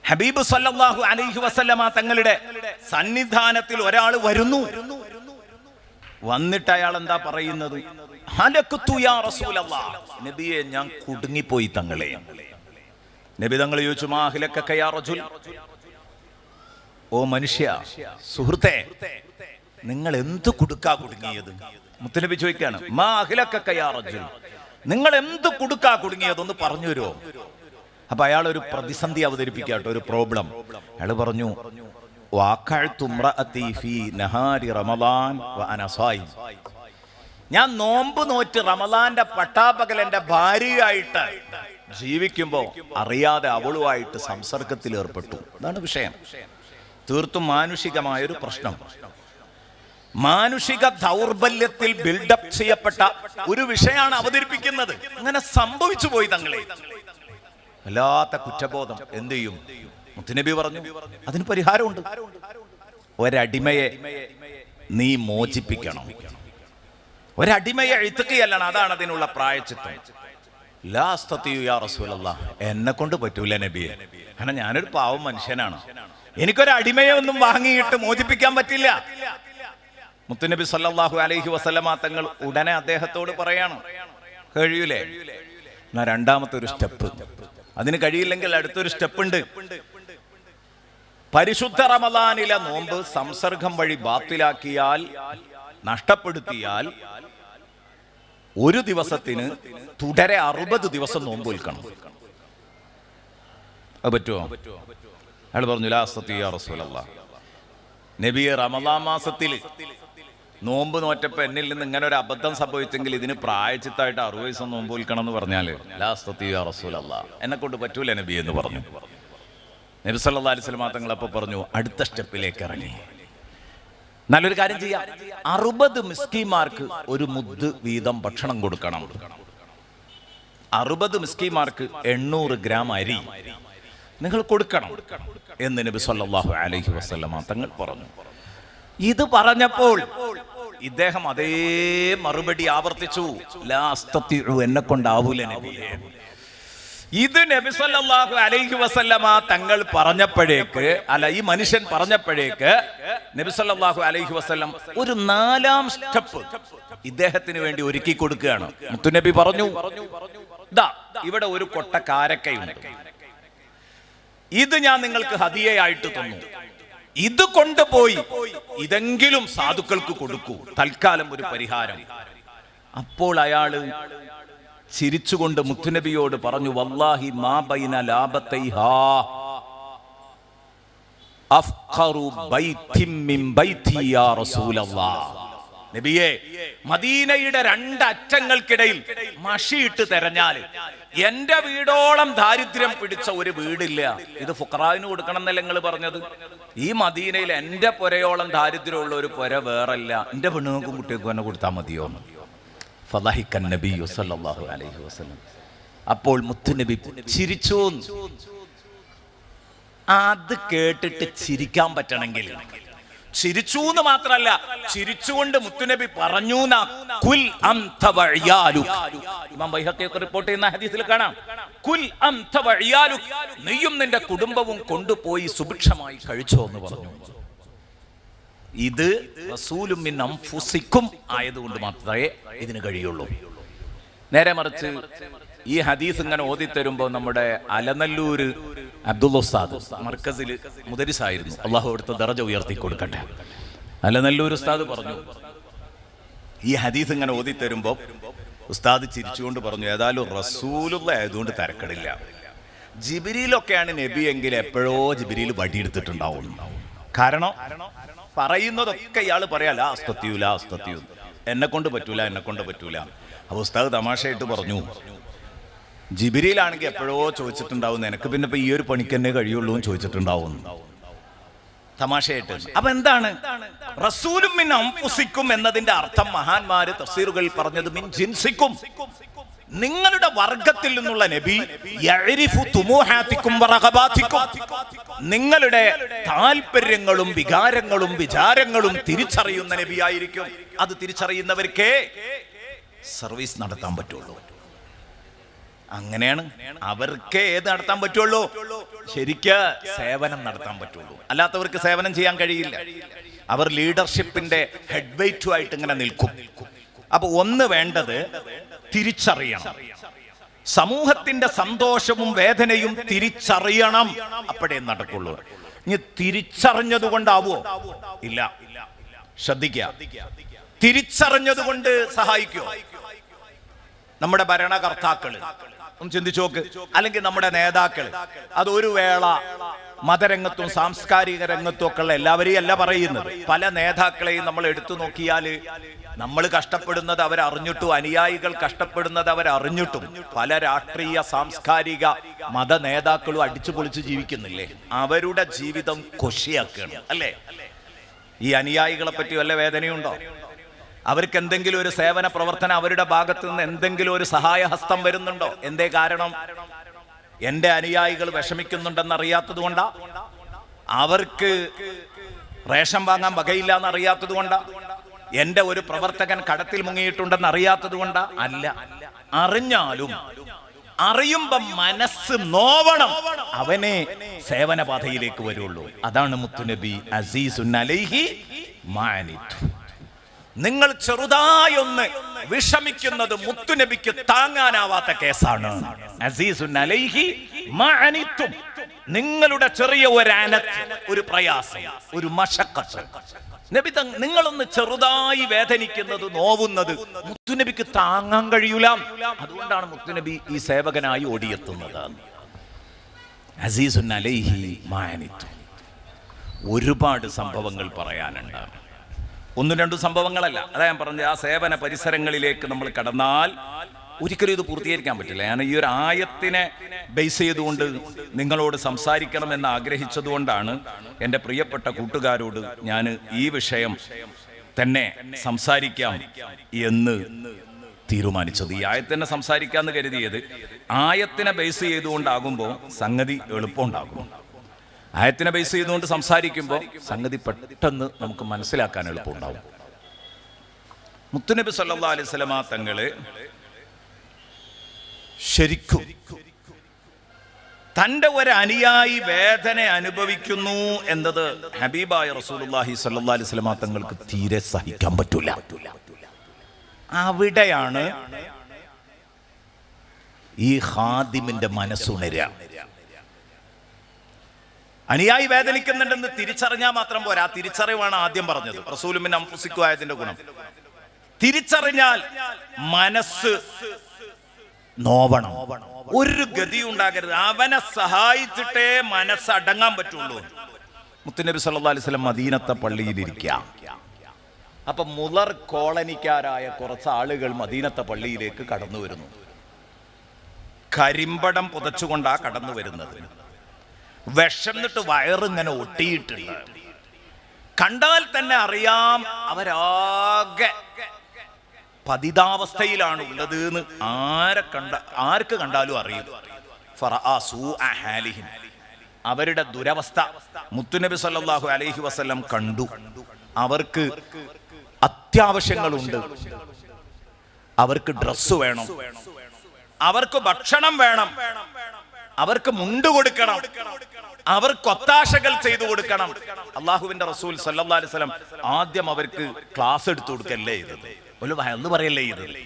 ഹബീബ് സല്ലല്ലാഹു അലൈഹി വസല്ലമ തങ്ങളുടെ സന്നിധാനത്തിൽ ഒരാൾ വരുന്നു. വന്നിട്ട് അയാൾ എന്താ പറയുന്നത്? ഹലക്തു യാ റസൂലല്ലാഹ്, നബിയെ ഞാൻ കുടുങ്ങിപ്പോയി തങ്ങളെ. നബി തങ്ങൾ ചോദിച്ചു, മാ അഹ്ലക യാ റജുൽ, ഓ മനുഷ്യ സുഹൃത്തെ, നിങ്ങൾ എന്ത് കുടുക്കാ കുടുങ്ങിയത്? മുത്തുനബി ചോദിക്കാണ്, മാ അഹ്ലക യാ റജുൽ, നിങ്ങൾ എന്ത് കുടുക്കാ കുടുങ്ങിയത് ഒന്ന് പറഞ്ഞു തരുമോ? അപ്പൊ അയാൾ ഒരു പ്രതിസന്ധി അവതരിപ്പിക്കാട്ടോ, ഒരു പ്രോബ്ലം. അയാൾ പറഞ്ഞു, ഞാൻ നോമ്പ് നോറ്റ് റമദാന്റെ പട്ടാപ്പകൽ എന്റെ ഭാര്യയായിട്ട് ജീവിക്കുമ്പോ അറിയാതെ അവളുമായിട്ട് സംസർഗത്തിൽ ഏർപ്പെട്ടു. അതാണ് വിഷയം. തീർത്തും മാനുഷികമായൊരു പ്രശ്നം. മാനുഷിക ദൗർബല്യത്തിൽ ബിൽഡപ്പ് ചെയ്യപ്പെട്ട ഒരു വിഷയമാണ് അവതരിപ്പിക്കുന്നത്. അങ്ങനെ സംഭവിച്ചു പോയി തങ്ങളെ. വല്ലാത്ത കുറ്റബോധം. എന്ത് ചെയ്യും? മുത്തുനബി പറഞ്ഞു, അതിന് പരിഹാരമുണ്ട്. ഒരടിമയെ നീ മോചിപ്പിക്കണം. ഒരടിമയെ എഴുത്തുകയല്ലാണ്, അതാണ് അതിനുള്ള പ്രായച്ചിത്തം. ലാ അസ്തതിഉ യാ റസൂലല്ലാഹ്, എന്നെ കൊണ്ട് പറ്റൂല നബിയെ, കാരണം ഞാനൊരു പാവം മനുഷ്യനാണ്, എനിക്കൊരു അടിമയെ ഒന്നും വാങ്ങിയിട്ട് മോചിപ്പിക്കാൻ പറ്റില്ല. മുത്തുനബി സല്ലല്ലാഹു അലൈഹി വസല്ലമ തങ്ങൾ ഉടനെ അദ്ദേഹത്തോട് പറയാണ്, കഴിയൂലേ? എന്നാ രണ്ടാമത്തെ ഒരു സ്റ്റെപ്പ്. അതിന് കഴിയില്ലെങ്കിൽ അടുത്തൊരു സ്റ്റെപ്പ് ഉണ്ട്. പരിശുദ്ധ റമദാനിലെ നോമ്പ് സംസർഗം വഴി ബാത്തിലാക്കിയാൽ, നഷ്ടപ്പെടുത്തിയാൽ, ഒരു ദിവസത്തിന് തുടരെ 60 ദിവസം നോമ്പ് വിൽക്കണം. അത് പറ്റുമോ? അയാൾ പറഞ്ഞു, ലാ അസ്തതിഉ യാ റസൂലല്ലാഹ്, നബിയെ റമദാൻ മാസത്തിൽ നോമ്പ് നോറ്റപ്പോ എന്നിൽ നിന്ന് ഇങ്ങനെ ഒരു അബദ്ധം സംഭവിച്ചെങ്കിൽ ഇതിന് പ്രായച്ചിത്തായിട്ട് 60 ദിവസം നോമ്പ് വിൽക്കണം എന്ന് പറഞ്ഞാല് ലാ അസ്തതിഉ യാ റസൂലല്ലാഹ്, എന്നെ കൊണ്ട് പറ്റൂല നബി എന്ന് പറഞ്ഞു. നബി സല്ലല്ലാഹു അലൈഹി വസല്ലം തങ്ങൾ അപ്പൊ പറഞ്ഞു, അടുത്ത സ്റ്റെപ്പിലേക്ക് ഇറങ്ങി. നല്ലൊരു കാര്യം ചെയ്യാം, 60 മിസ്കീന്മാർക്ക് ഒരു മുദ്ദ് വീതം ഭക്ഷണം കൊടുക്കണം. 60 മിസ്കീന്മാർക്ക് 800 ഗ്രാം അരി നിങ്ങൾ കൊടുക്കണം എന്ന് നബി സല്ലല്ലാഹു അലൈഹി വസല്ലം തങ്ങൾ പറഞ്ഞു. ഇത് പറഞ്ഞപ്പോൾ ഇദ്ദേഹം അതേ മറുപടി ആവർത്തിച്ചു, ലാ അസ്തതിഉ, എന്നെ കൊണ്ടാവൂല നബിയേ. ഇത് നബി സല്ലല്ലാഹു അലൈഹി വസല്ലമ തങ്ങൾ പറഞ്ഞപ്പോഴേക്ക്, അല്ല ഈ മനുഷ്യൻ പറഞ്ഞപ്പോഴേക്ക് നബി സല്ലല്ലാഹു അലൈഹി വസല്ലം ഒരു 4ാം സ്റ്റെപ്പ് ഇദ്ദേഹത്തിന് വേണ്ടി ഒരുക്കി കൊടുക്കുകയാണ്. മുത്തുനബി പറഞ്ഞു, ദാ ഇവിടെ ഒരു കൊട്ട കാരക്കയുണ്ട്, ഇത് ഞാൻ നിങ്ങൾക്ക് ഹദിയയായിട്ട് തന്നു, ഇത് കൊണ്ടുപോയി ഇതെങ്കിലും സാധുക്കൾക്ക് കൊടുക്കൂ, തൽക്കാലം ഒരു പരിഹാരം. അപ്പോൾ അയാള് ചിരിച്ചുകൊണ്ട് മുത്തുനബിയോട് പറഞ്ഞു, വല്ലാഹി മാ ബൈന ലാബതൈഹാ അഫ്ഖറു ബൈതിൻ മിൻ ബൈതി യാ റസൂലല്ലാഹ്. നബിയേ, മദീനയുടെ 2 അറ്റങ്ങൾക്കിടയിൽ മഷിയിട്ട് തെരഞ്ഞാൽ എന്റെ വീടോളം ദാരിദ്ര്യം പിടിച്ച ഒരു വീടില്ല. ഇത് ഫുഖറാവിന് കൊടുക്കണം എന്നല്ല നിങ്ങൾ പറഞ്ഞത്? ഈ മദീനയിൽ എന്റെ പുരയോളം ദാരിദ്ര്യമുള്ള ഒരു പുര വേറല്ല, എന്റെ പെണ്ണുങ്ങൾക്കും കുട്ടികൾക്കും തന്നെ കൊടുത്താൽ മതിയോ? ഫളഹിക്കൻ നബിയു സല്ലല്ലാഹു അലൈഹി വസല്ലം. അപ്പോൾ മുത്തുനബി ചിരിച്ചു. അത് കേട്ടിട്ട് ചിരിക്കാൻ പറ്റണമെങ്കിൽ, ചിരിച്ചു എന്ന് മാത്രല്ല, ചിരിച്ചുകൊണ്ട് മുത്തുനബി പറഞ്ഞു, കുൽ അൻത വഇയാലുക. ഇമാം ബൈഹഖി റിപ്പോർട്ട് ചെയ്യുന്ന ഹദീസിൽ കാണാം, കുൽ അൻത വഇയാലുക, നീയും നിന്റെ കുടുംബവും കൊണ്ടുപോയി സുഭിക്ഷമായി കഴിച്ചോ എന്ന് പറഞ്ഞു. ഇത് റസൂലും മിൻ അൻഫുസിക്കും ആയതുകൊണ്ട് മാത്രമേ ഇതിന് കഴിയുള്ളൂ. നേരെ മറിച്ച് ഈ ഹദീസ് ഇങ്ങനെ ഓതിത്തരുമ്പോൾ നമ്മുടെ അലനല്ലൂര് അബ്ദുൽ ഉസ്താദ് മർക്കസിൽ മുദരിസായിരുന്നു, അള്ളാഹു അവിടുത്തെ ദറജ ഉയർത്തി കൊടുക്കട്ടെ. അലനല്ലൂർ ഉസ്താദ് പറഞ്ഞു, ഈ ഹദീസ് ഇങ്ങനെ ഓതിത്തരുമ്പോൾ ഉസ്താദ് ചിരിച്ചുകൊണ്ട് പറഞ്ഞു, ഏതായാലും റസൂലുള്ള ആയതുകൊണ്ട് തരക്കടില്ല, ജിബ്രീലൊക്കെയാണ് നബി എങ്കിൽ എപ്പോഴോ ജിബ്രീൽ വടിയെടുത്തിട്ടുണ്ടാവും. കാരണം പറയുന്നതൊക്കെ ഇയാൾ പറയാ, ലാ അസ്തതിഉ ലാ അസ്തതിഉ, എന്നെ കൊണ്ട് പറ്റൂല, എന്നെ കൊണ്ട് പറ്റൂല. അപ്പൊ ഉസ്താദ് തമാശയായിട്ട് പറഞ്ഞു, ജിബ്രീലാണെങ്കിൽ എപ്പോഴോ ചോദിച്ചിട്ടുണ്ടാവും, നിനക്ക് പിന്നെ ഇപ്പൊ ഈ ഒരു പണിക്ക് തന്നെ കഴിയുള്ളൂ എന്ന് ചോദിച്ചിട്ടുണ്ടാവും. തമാശയായിട്ട്. അപ്പൊ എന്താണ് റസൂലും മിൻ അൻഫുസിക്കും എന്നതിന്റെ അർത്ഥം മഹാന്മാര് തഫ്സീറുകളിൽ പറഞ്ഞത് മിൻ ജിൻസിക്കും, നിങ്ങളുടെ വർഗത്തിൽ നിന്നുള്ള നബി, യഅരിഫു തുമൂഹാതിക്കും വറഗബാതിക്കും, നിങ്ങളുടെ താല്പര്യങ്ങളും വികാരങ്ങളും വിചാരങ്ങളും തിരിച്ചറിയുന്ന നബിയായിരിക്കും. അത് തിരിച്ചറിയുന്നവർക്കേ സർവീസ് നടത്താൻ പറ്റുള്ളൂ. അങ്ങനെയാണ്, അവർക്കേ ഏത് നടത്താൻ പറ്റുള്ളൂ? ശരിക്ക് സേവനം നടത്താൻ പറ്റുള്ളൂ. അല്ലാത്തവർക്ക് സേവനം ചെയ്യാൻ കഴിയില്ല. അവർ ലീഡർഷിപ്പിന്റെ ഹെഡ് വെയ്റ്റുമായിട്ട് ഇങ്ങനെ നിൽക്കും. അപ്പൊ ഒന്ന് വേണ്ടത് തിരിച്ചറിയണം. സമൂഹത്തിന്റെ സന്തോഷവും വേദനയും തിരിച്ചറിയണം. അപ്പോഴേ നടക്കുള്ളൂ. ഇനി തിരിച്ചറിഞ്ഞത് കൊണ്ടാവോ? ഇല്ല. ശ്രദ്ധിക്കുക, തിരിച്ചറിഞ്ഞത് കൊണ്ട് സഹായിക്കോ? നമ്മുടെ ഭരണകർത്താക്കള് ഒന്ന് ചിന്തിച്ചു നോക്ക്, അല്ലെങ്കിൽ നമ്മുടെ നേതാക്കള്. അത് ഒരു വേള മതരംഗത്തും സാംസ്കാരിക രംഗത്തും ഒക്കെ ഉള്ള എല്ലാവരെയും അല്ല പറയുന്നത്. പല നേതാക്കളെയും നമ്മൾ എടുത്തു നോക്കിയാല് നമ്മൾ കഷ്ടപ്പെടുന്നത് അവരറിഞ്ഞിട്ടും, അനുയായികൾ കഷ്ടപ്പെടുന്നത് അവരറിഞ്ഞിട്ടും പല രാഷ്ട്രീയ സാംസ്കാരിക മത നേതാക്കളും അടിച്ചു പൊളിച്ച് ജീവിക്കുന്നില്ലേ? അവരുടെ ജീവിതം കൊശിയാക്കുകയാണ് അല്ലേ? ഈ അനുയായികളെ പറ്റി വല്ല വേദനയുണ്ടോ? അവർക്ക് എന്തെങ്കിലും ഒരു സേവന പ്രവർത്തനം അവരുടെ ഭാഗത്തു നിന്ന് എന്തെങ്കിലും ഒരു സഹായഹസ്തം വരുന്നുണ്ടോ? എന്തേ കാരണം? എന്റെ അനുയായികൾ വിഷമിക്കുന്നുണ്ടെന്ന് അറിയാത്തത് കൊണ്ടാ? അവർക്ക് റേഷൻ വാങ്ങാൻ വകയില്ല എന്ന് അറിയാത്തത് കൊണ്ടാ? എന്റെ ഒരു പ്രവർത്തകൻ കടത്തിൽ മുങ്ങിയിട്ടുണ്ടെന്ന് അറിയാത്തത് കൊണ്ടാ? അല്ല. അറിഞ്ഞാലും അറിയുമ്പോ മനസ്സ് നോവണം, അവനെ സേവനപാതയിലേക്ക് വരുള്ളൂ. അതാണ് മുത്തുനബി അസീസുൻ അലൈഹി മാ അനിത്തും. നിങ്ങൾ ചെറുതായൊന്ന് വിഷമിക്കുന്നത് മുത്തുനബിക്ക് താങ്ങാനാവാത്ത കേസാണ്. അസീസുൻ അലൈഹി മാ അനിത്തും, നിങ്ങളുടെ ചെറിയ ഒരു പ്രയാസം, ഒരു മശഖത്ത്, നബി നിങ്ങളൊന്ന് ചെറുതായി വേദനിക്കുന്നത്, നോവുന്നത് മുത്തുനബിക്ക് താങ്ങാൻ കഴിയൂല. അതുകൊണ്ടാണ് മുത്തുനബി ഈ സേവകനായി ഓടിയെത്തുന്നത്. അസീസുൻ അലൈഹി മാ അനിത്തും. ഒരുപാട് സംഭവങ്ങൾ പറയാനുണ്ട്. ഒന്നും രണ്ടും സംഭവങ്ങളല്ല. അതാ ഞാൻ പറഞ്ഞത്, ആ സേവന പരിസരങ്ങളിലേക്ക് നമ്മൾ കടന്നാൽ ഒരിക്കലും ഇത് പൂർത്തീകരിക്കാൻ പറ്റില്ല. ഞാൻ ഈ ഒരു ആയത്തിനെ ബേസ് ചെയ്തുകൊണ്ട് നിങ്ങളോട് സംസാരിക്കണമെന്ന് ആഗ്രഹിച്ചതുകൊണ്ടാണ് എൻ്റെ പ്രിയപ്പെട്ട കൂട്ടുകാരോട് ഞാൻ ഈ വിഷയം തന്നെ സംസാരിക്കാം എന്ന് തീരുമാനിച്ചത്. ഈ ആയത്തിനെ സംസാരിക്കാമെന്ന് കരുതിയത് ആയത്തിനെ ബേസ് ചെയ്തുകൊണ്ടാകുമ്പോൾ സംഗതി എളുപ്പമുണ്ടാകും. ആയത്തിനെ ബേസ് ചെയ്തുകൊണ്ട് സംസാരിക്കുമ്പോൾ സംഗതി പെട്ടെന്ന് നമുക്ക് മനസ്സിലാക്കാൻ എളുപ്പമുണ്ടാവും. മുത്തുനബി സല്ലല്ലാഹു അലൈഹി വസല്ലമ തങ്ങള് ശരിക്കും തൻ്റെ ഒരു അനുയായി വേദന അനുഭവിക്കുന്നു എന്നത് ഹബീബായ റസൂലുള്ളാഹി സ്വല്ലല്ലാഹു അലൈഹി വസല്ലമ തങ്ങൾക്ക് തീരെ സഹിക്കാൻ പറ്റൂല. അവിടെയാണ് ഈ ഖാദിമിന്റെ മനസ്സുണരുക. അനുയായി വേദനിക്കുന്നുണ്ടെന്ന് തിരിച്ചറിഞ്ഞാൽ മാത്രം പോരാ. തിരിച്ചറിവാണ് ആദ്യം പറഞ്ഞത്. റസൂലും മിൻ അൻഫുസിക്കും ആയതിന്റെ ഗുണം. തിരിച്ചറിഞ്ഞാൽ മനസ്സ് നോവണം, ഒരു ഗതി ഉണ്ടാകരുത്. അവനെ സഹായിച്ചിട്ടേ മനസ്സടങ്ങാൻ പറ്റുള്ളൂ. മുത്തുനബി സല്ലല്ലാഹു അലൈഹി വസല്ലം മദീനത്തെ പള്ളിയിലിരിക്കുക. അപ്പൊ മുളർ കോളനിക്കാരായ കുറച്ച് ആളുകൾ മദീനത്തെ പള്ളിയിലേക്ക് കടന്നു വരുന്നു. കരിമ്പടം പുതച്ചുകൊണ്ടാ കടന്നു വരുന്നത്. വിശന്നിട്ട് വയറിങ്ങനെ ഒട്ടിയിട്ടുണ്ട്. കണ്ടാൽ തന്നെ അറിയാം അവരാകെ പതിതാവസ്ഥയിലാണ് ഉള്ളത് എന്ന് ആർക്ക് കണ്ടാലും അറിയും. അവരുടെ ദുരവസ്ഥ മുത്തുനബി സല്ലല്ലാഹു അലൈഹി വസല്ലം കണ്ടു. അവർക്ക് അത്യാവശ്യങ്ങളുണ്ട്. അവർക്ക് ഡ്രസ്സ് വേണം, അവർക്ക് ഭക്ഷണം വേണം, അവർക്ക് മുണ്ട് കൊടുക്കണം, അവർക്ക് ഒത്താശകൾ ചെയ്തു കൊടുക്കണം. അള്ളാഹുവിന്റെ റസൂൽ സല്ലല്ലാഹു അലൈഹി വസല്ലം ആദ്യം അവർക്ക് ക്ലാസ് എടുത്തു കൊടുക്കല്ലേ ചെയ്തത്, ഒന്ന് പറയല്ലേ ചെയ്തത്.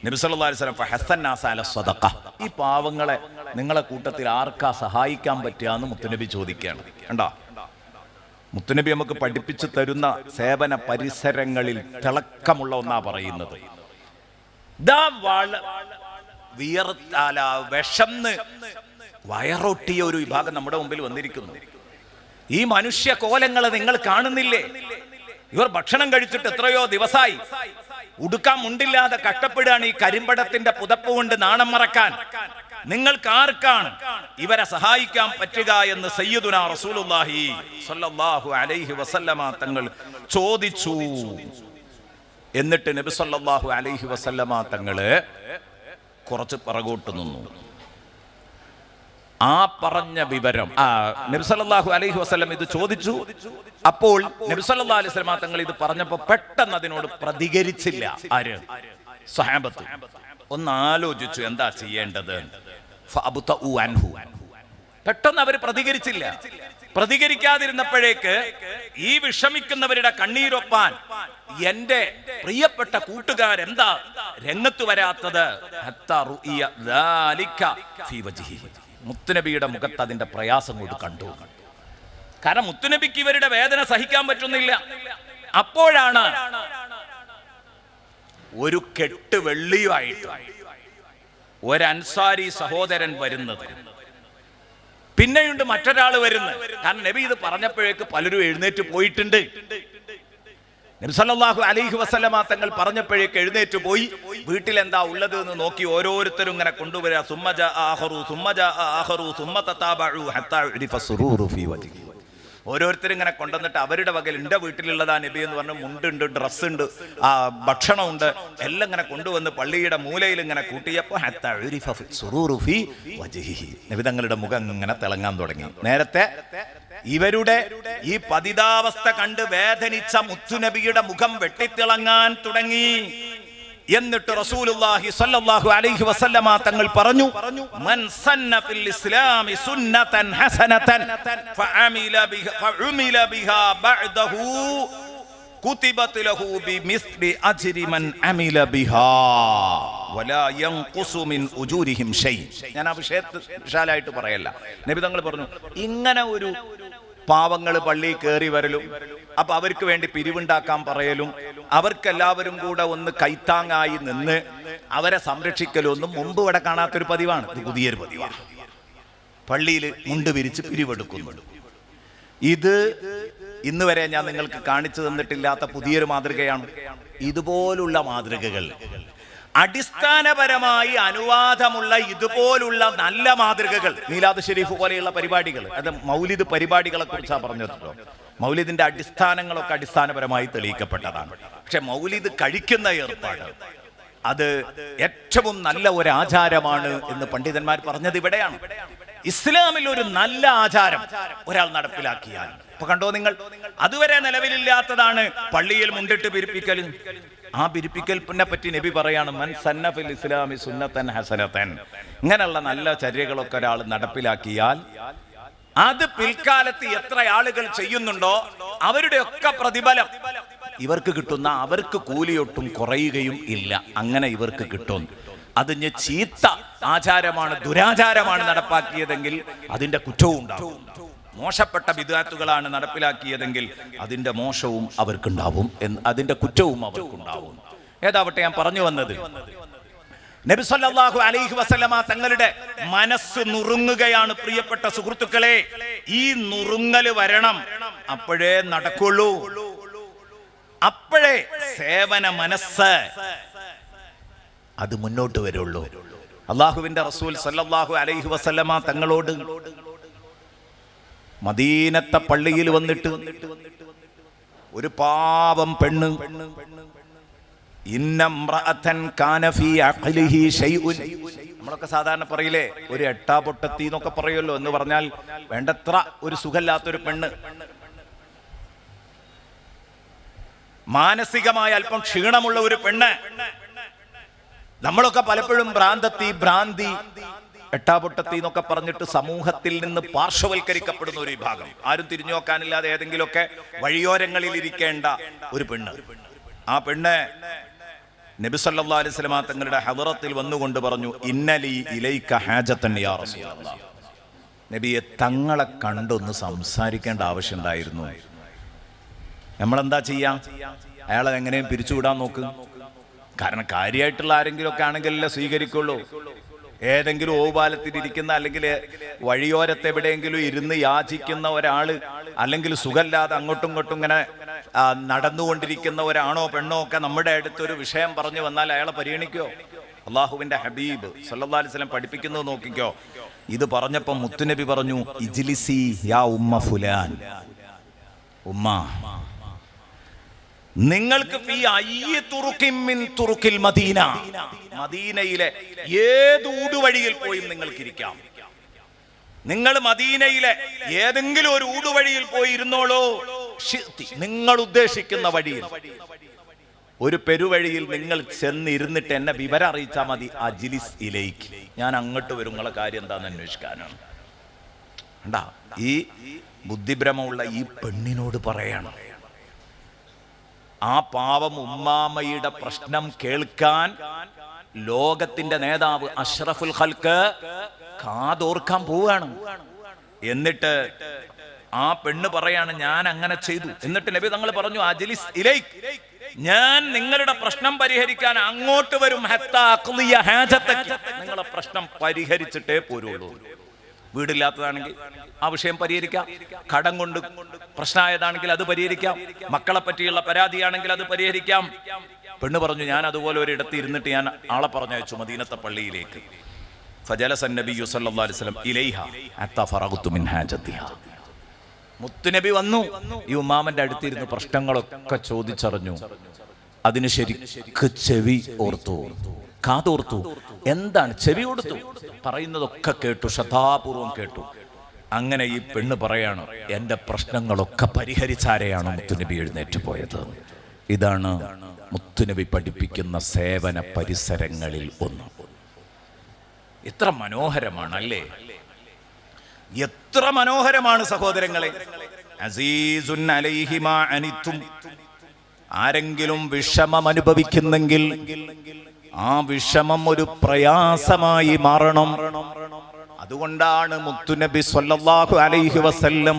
നബി സല്ലല്ലാഹു അലൈഹി വസല്ലം ഫഹസ്സന്നാസ അല സ്വദഖ, ഈ പാവങ്ങളെ നിങ്ങളെ കൂട്ടത്തിൽ ആർക്കാ സഹായിക്കാൻ പറ്റുകയെന്ന് മുത്തുനബി ചോദിക്കുകയാണ്. കണ്ടോ, മുത്തുനബി നമുക്ക് പഠിപ്പിച്ചു തരുന്ന സേവന പരിസരങ്ങളിൽ തിളക്കമുള്ള ഒന്നാ പറയുന്നത്. വിഷന്ന് വയറൊട്ടിയ ഒരു വിഭാഗം നമ്മുടെ മുമ്പിൽ വന്നിരിക്കുന്നു. ഈ മനുഷ്യ കോലങ്ങളെ നിങ്ങൾ കാണുന്നില്ലേ? ഇവർ ഭക്ഷണം കഴിച്ചിട്ട് എത്രയോ ദിവസമായി, ഉടുക്കാൻ മുണ്ടില്ലാതെ കഷ്ടപ്പെടുകയാണ്. ഈ കരിമ്പടത്തിന്റെ പുതപ്പ് കൊണ്ട് നാണം മറക്കാൻ നിങ്ങൾക്ക് ആർക്കാണ് ഇവരെ സഹായിക്കാൻ പറ്റുക എന്ന് സയ്യിദുനാ റസൂലുള്ളാഹി സ്വല്ലല്ലാഹു അലൈഹി വസല്ലമ തങ്ങൾ ചോദിച്ചു. എന്നിട്ട് നബി സല്ലല്ലാഹു അലൈഹി വസല്ലമ തങ്ങള് കുറച്ച് പിറകോട്ട് നിന്നു. ആ പറഞ്ഞ വിവരം നബി സല്ലല്ലാഹു അലൈഹി വസല്ലം ഇത് ചോദിച്ചു. അപ്പോൾ നബി സല്ലല്ലാഹു അലൈഹി വസല്ലം തങ്ങൾ ഇത് പറഞ്ഞപ്പോൾ പെട്ടെന്ന് അതിനോട് പ്രതികരിച്ചില്ല. ആര്? സ്വഹാബത്ത്. ഒന്ന് ആലോചിച്ചു എന്താ ചെയ്യേണ്ടത്. ഫഅബ്തഉ അൻഹു. പെട്ടെന്ന് അവർ പ്രതികരിച്ചില്ല. പ്രതികരിക്കാതിരുന്നപ്പോഴേക്ക് ഈ വിഷമിക്കുന്നവരുടെ കണ്ണീരൊപ്പാൻ എന്റെ പ്രിയപ്പെട്ട കൂട്ടുകാരെന്താ രംഗത്ത് വരാത്തത്? മുത്തുനബിയുടെ മുഖത്ത് അതിന്റെ പ്രയാസം കൊണ്ട് കണ്ടു. കാരണം മുത്തുനബിക്ക് ഇവരുടെ വേദന സഹിക്കാൻ പറ്റുന്നില്ല. അപ്പോഴാണ് ഒരു കെട്ട് വെള്ളിയുമായിട്ട് ഒരു അൻസാരി സഹോദരൻ വരുന്നത്. പിന്നെയുണ്ട് മറ്റൊരാൾ വരുന്നത്. കാരണം നബി ഇത് പറഞ്ഞപ്പോഴേക്ക് പലരും എഴുന്നേറ്റ് പോയിട്ടുണ്ട്. നബി സല്ലല്ലാഹു അലൈഹി വസല്ലമ തങ്ങൾ പറഞ്ഞപ്പോഴേക്ക് എഴുന്നേറ്റ് പോയി വീട്ടിൽ എന്താ ഉള്ളത് എന്ന് നോക്കി ഓരോരുത്തരും ഇങ്ങനെ കൊണ്ടുവരിക. സുമ്മ ജാഅ ആഖറു സുമ്മ തതാബഉ ഹത്താ ഉരിഫ സുറൂറു ഫീ വജ്ഹി. ഓരോരുത്തരും ഇങ്ങനെ കൊണ്ടുവന്നിട്ട് അവരുടെ വകയിൽ എൻ്റെ വീട്ടിലുള്ളതാ നബി എന്ന് പറഞ്ഞ് മുണ്ടുണ്ട്, ഡ്രസ്സുണ്ട്, ഭക്ഷണമുണ്ട്, എല്ലാം ഇങ്ങനെ കൊണ്ടുവന്ന് പള്ളിയുടെ മൂലയിൽ ഇങ്ങനെ കൂട്ടിയപ്പോൾ ഹത്താ ഉരിഫ സുറൂറു ഫീ വജ്ഹി. നബി തങ്ങളുടെ മുഖം ഇങ്ങനെ തിളങ്ങാൻ തുടങ്ങി. നേരത്തെ ഇവരുടെ ഈ പതിതാവസ്ഥ കണ്ട് വേദനിച്ച മുത്തുനബിയുടെ മുഖം വെട്ടിത്തിളങ്ങാൻ തുടങ്ങി. എന്നിട്ട് റസൂലുള്ളാഹി സ്വല്ലല്ലാഹു അലൈഹി വസല്ലമ തങ്ങൾ പറഞ്ഞു, മൻ സന്ന ഫിൽ ഇസ്ലാമി സുന്നതൻ ഹസനതൻ ഫഅമില ബിഹാ ബഅദഹു കുതിബത് ലഹു ബിമിസ്ലി അജ്രി മൻ അമില ബിഹാ വലാ യൻഖുസു മിൻ ഉജൂരിഹിം ഷൈ. ഞാൻ ആ വിഷയത്തെ വിശാലമായിട്ട് പറയല്ല. നബി തങ്ങൾ പറഞ്ഞു, ഇങ്ങനെ ഒരു പാവങ്ങൾ പള്ളിയിൽ കയറി വരലും, അപ്പൊ അവർക്ക് വേണ്ടി പിരിവുണ്ടാക്കാൻ പറയലും, അവർക്കെല്ലാവരും കൂടെ ഒന്ന് കൈത്താങ്ങായി നിന്ന് അവരെ സംരക്ഷിക്കലും ഒന്നും മുമ്പ് ഇവിടെ കാണാത്തൊരു പതിവാണ്. ഇത് പുതിയൊരു പതിവാണ്. പള്ളിയിൽ മുണ്ട് വിരിച്ച് പിരിവെടുക്കുന്നു. ഇത് ഇന്ന് വരെ ഞാൻ നിങ്ങൾക്ക് കാണിച്ചു തന്നിട്ടില്ലാത്ത പുതിയൊരു മാതൃകയാണ്. ഇതുപോലുള്ള മാതൃകകൾ, അടിസ്ഥാനപരമായി അനുവാദമുള്ള ഇതുപോലുള്ള നല്ല മാതൃകകൾ, മീലാദ് ഷരീഫ് പോലെയുള്ള പരിപാടികൾ, അത് മൗലിദ് പരിപാടികളെ കുറിച്ചാണ് പറഞ്ഞിട്ടുണ്ടോ. മൗലിദിന്റെ അടിസ്ഥാനങ്ങളൊക്കെ അടിസ്ഥാനപരമായി തെളിയിക്കപ്പെട്ടതാണ്. പക്ഷെ മൗലിദ് കഴിക്കുന്ന ഏർപ്പാട് അത് ഏറ്റവും നല്ല ഒരു ആചാരമാണ് എന്ന് പണ്ഡിതന്മാർ പറഞ്ഞത് ഇവിടെയാണ്. ഇസ്ലാമിൽ ഒരു നല്ല ആചാരം ഒരാൾ നടപ്പിലാക്കിയാൽ, ഇപ്പൊ കണ്ടോ നിങ്ങൾ, അതുവരെ നിലവിലില്ലാത്തതാണ് പള്ളിയിൽ മുണ്ടിട്ട് പിരിപ്പിക്കൽ. ആ പിരിപ്പിക്കലിനെ പറ്റി നബി പറയാണ്, മൻ സന്ന ഫിൽ ഇസ്ലാമി സുന്നതൻ ഹസനതൻ. ഇങ്ങനെയുള്ള നല്ല ചര്യകളൊക്കെ ഒരാൾ നടപ്പിലാക്കിയാൽ അത് പിൽക്കാലത്ത് എത്ര ആളുകൾ ചെയ്യുന്നുണ്ടോ അവരുടെ ഒക്കെ പ്രതിഫലം ഇവർക്ക് കിട്ടുന്ന, അവർക്ക് കൂലിയൊട്ടും കുറയുകയും ഇല്ല. അങ്ങനെ ഇവർക്ക് കിട്ടും. അതിന് ചീത്ത ആചാരമാണ്, ദുരാചാരമാണ് നടപ്പാക്കിയതെങ്കിൽ അതിന്റെ കുറ്റവും ഉണ്ടാവും. മോശപ്പെട്ട ബിദ്അത്തുകളാണ് നടപ്പിലാക്കിയതെങ്കിൽ അതിന്റെ മോശവും അവർക്കുണ്ടാവും, അതിന്റെ കുറ്റവും അവർക്കുണ്ടാവും. ഏതാവട്ടെ, ഞാൻ പറഞ്ഞു വന്നത്, നബി സല്ലല്ലാഹു അലൈഹി വസല്ലമ തങ്ങളുടെ മനസ്സ് നുറുങ്ങുകയാണ്. പ്രിയപ്പെട്ട സുഹൃത്തുക്കളെ, ഈ നുറുങ്ങല് വരണം, അപ്പോഴേ നടക്കുള്ളൂ. അപ്പോഴേ സേവന മനസ്സ് അത് മുന്നോട്ട് വരുള്ളൂ. അള്ളാഹുവിന്റെ റസൂൽ സല്ലല്ലാഹു അലൈഹി വസല്ലമ തങ്ങളോട് മദീനത്തെ പള്ളിയിൽ വന്നിട്ട് ഒരു പാവം പെണ്ണ്, നമ്മളൊക്കെ സാധാരണ പറയില്ലേ, ഒരു എട്ടാ പൊട്ടത്തി എന്നൊക്കെ പറയുമല്ലോ, എന്ന് പറഞ്ഞാൽ വേണ്ടത്ര ഒരു സുഖമില്ലാത്തൊരു പെണ്ണ്, മാനസികമായ അല്പം ക്ഷീണമുള്ള ഒരു പെണ്ണ്. നമ്മളൊക്കെ പലപ്പോഴും ഭ്രാന്തി, എട്ടാപൊട്ടത്തി എന്നൊക്കെ പറഞ്ഞിട്ട് സമൂഹത്തിൽ നിന്ന് പാർശ്വവൽക്കരിക്കപ്പെടുന്ന ഒരു വിഭാഗം, ആരും തിരിഞ്ഞു നോക്കാനില്ലാതെ ഏതെങ്കിലുമൊക്കെ വഴിയോരങ്ങളിൽ ഇരിക്കേണ്ട ഒരു പെണ്ണ്. ആ പെണ്ണ് നബി സല്ലല്ലാഹു അലൈഹി വസല്ലം തങ്ങളുടെ ഹദറത്തിൽ വന്നുകൊണ്ട് പറഞ്ഞു, ഇന്നലി ഇലൈക ഹാജത്തൻ യാ റസൂലല്ലാഹ്. നബിയെ, തങ്ങളെ കണ്ടൊന്ന് സംസാരിക്കേണ്ട ആവശ്യം ഉണ്ടായിരുന്നു. നമ്മളെന്താ ചെയ്യാം? അയാളെ എങ്ങനെയും പിരിച്ചുവിടാൻ നോക്ക്. കാരണം കാര്യമായിട്ടുള്ള ആരെങ്കിലും ഒക്കെ ആണെങ്കിലല്ലേ സ്വീകരിക്കുള്ളൂ. ഏതെങ്കിലും ഓപാലത്തിലിരിക്കുന്ന, അല്ലെങ്കിൽ വഴിയോരത്ത് എവിടെയെങ്കിലും ഇരുന്ന് യാചിക്കുന്ന ഒരാള്, അല്ലെങ്കിൽ സുഖമില്ലാതെ അങ്ങോട്ടും ഇങ്ങോട്ടും ഇങ്ങനെ നടന്നുകൊണ്ടിരിക്കുന്ന ഒരാണോ പെണ്ണോ ഒക്കെ നമ്മുടെ അടുത്തൊരു വിഷയം പറഞ്ഞു വന്നാൽ അയാളെ പരിഗണിക്കോ? അള്ളാഹുവിന്റെ ഹബീബ് സല്ലല്ലാഹു അലൈഹി വസല്ലം പഠിപ്പിക്കുന്നത് നോക്കിക്കോ. ഇത് പറഞ്ഞപ്പോൾ മുത്തുനബി പറഞ്ഞു, ഇജ്ലിസി യാ ഉമ്മ ഫുലാൻ, ഉമ്മ നിങ്ങൾക്ക് ഫീ അയ്യി തുറുക്കിൻ മിൻ തുറുക്കിൽ മദീന, മദീനയിലെ ഏത് ഊടുവഴിയിൽ പോയും നിങ്ങൾക്ക് ഇരിക്കാം. നിങ്ങൾ മദീനയിലെ ഏതെങ്കിലും ഒരു ഊടുവഴിയിൽ പോയി ഇരുന്നോളൂ. നിങ്ങൾ ഉദ്ദേശിക്കുന്ന വഴിയിൽ, ഒരു പെരുവഴിയിൽ നിങ്ങൾ ചെന്നിരുന്നിട്ട് എന്നെ വിവരം അറിയിച്ചാൽ മതി. അജ്ലിസ് ഇലൈക്ക്, ഞാൻ അങ്ങോട്ട് വരും, നിങ്ങളെ കാര്യം എന്താന്ന് അന്വേഷിക്കാനാണ്. കണ്ടാ, ഈ ബുദ്ധിഭ്രമമുള്ള ഈ പെണ്ണിനോട് പറയണം. ആ പാവം ഉമ്മാമയുടെ പ്രശ്നം കേൾക്കാൻ ലോകത്തിന്റെ നേതാവ് അഷ്റഫുൽ ഖൽക്ക് കാതോർക്കാൻ പോവുകയാണ്. എന്നിട്ട് ആ പെണ്ണ് പറയാണ്, ഞാൻ അങ്ങനെ ചെയ്തു. എന്നിട്ട് നബി തങ്ങൾ പറഞ്ഞു, അജ്ലിസ് ഇലൈക്ക്, ഞാൻ നിങ്ങളുടെ പ്രശ്നം പരിഹരിക്കാൻ അങ്ങോട്ട് വരും. നിങ്ങളെ പ്രശ്നം പരിഹരിച്ചിട്ടേ പോരുള്ളൂ. വീടില്ലാത്തതാണെങ്കിൽ ആ വിഷയം പരിഹരിക്കാം, കടം കൊണ്ട് പ്രശ്നമായതാണെങ്കിൽ അത് പരിഹരിക്കാം, മക്കളെ പറ്റിയുള്ള പരാതിയാണെങ്കിൽ അത് പരിഹരിക്കാം. പെണ്ണ് പറഞ്ഞു, ഞാൻ അതുപോലെ ഒരിടത്ത് ഇരുന്നിട്ട് ഞാൻ ആളെ പറഞ്ഞയച്ചു മദീനത്തെ പള്ളിയിലേക്ക്. ഫജലസൻ നബിയ്യു സല്ലല്ലാഹു അലൈഹി വസല്ലം ഇലൈഹ ഹത്താ ഫറഗ്തു മിൻ ഹാജതിഹാ. മുത്തുനബി വന്നു, ഈ ഉമ്മാമന്റെ അടുത്തിരുന്ന് പ്രശ്നങ്ങളൊക്കെ ചോദിച്ചറിഞ്ഞു. അതിന് ശരിക്ക് ചെവി ഓർത്തു, കാതോർത്തു. എന്താണ്? ചെവി കൊടുത്തു, പറയുന്നതൊക്കെ കേട്ടു, ശ്രദ്ധാപൂർവം കേട്ടു. അങ്ങനെ ഈ പെണ്ണ് പറയാണ്, എന്റെ പ്രശ്നങ്ങളൊക്കെ പരിഹരിച്ചാരെയാണ് മുത്തുനബി എഴുന്നേറ്റ് പോയത്. ഇതാണ് മുത്തുനബി പഠിപ്പിക്കുന്ന സേവന പരിസരങ്ങളിൽ ഒന്ന്. എത്ര മനോഹരമാണ് അല്ലേ? എത്ര മനോഹരമാണ് സഹോദരങ്ങളെ. അസീസുൻ അലൈഹി മാ അനിത്തും, ആരെങ്കിലും വിഷമം അനുഭവിക്കുന്നെങ്കിൽ ആ വിഷമം ഒരു പ്രയാസമായി മാറണം. അതുകൊണ്ടാണ് മുത്തുനബി സ്വല്ലല്ലാഹു അലൈഹി വസല്ലം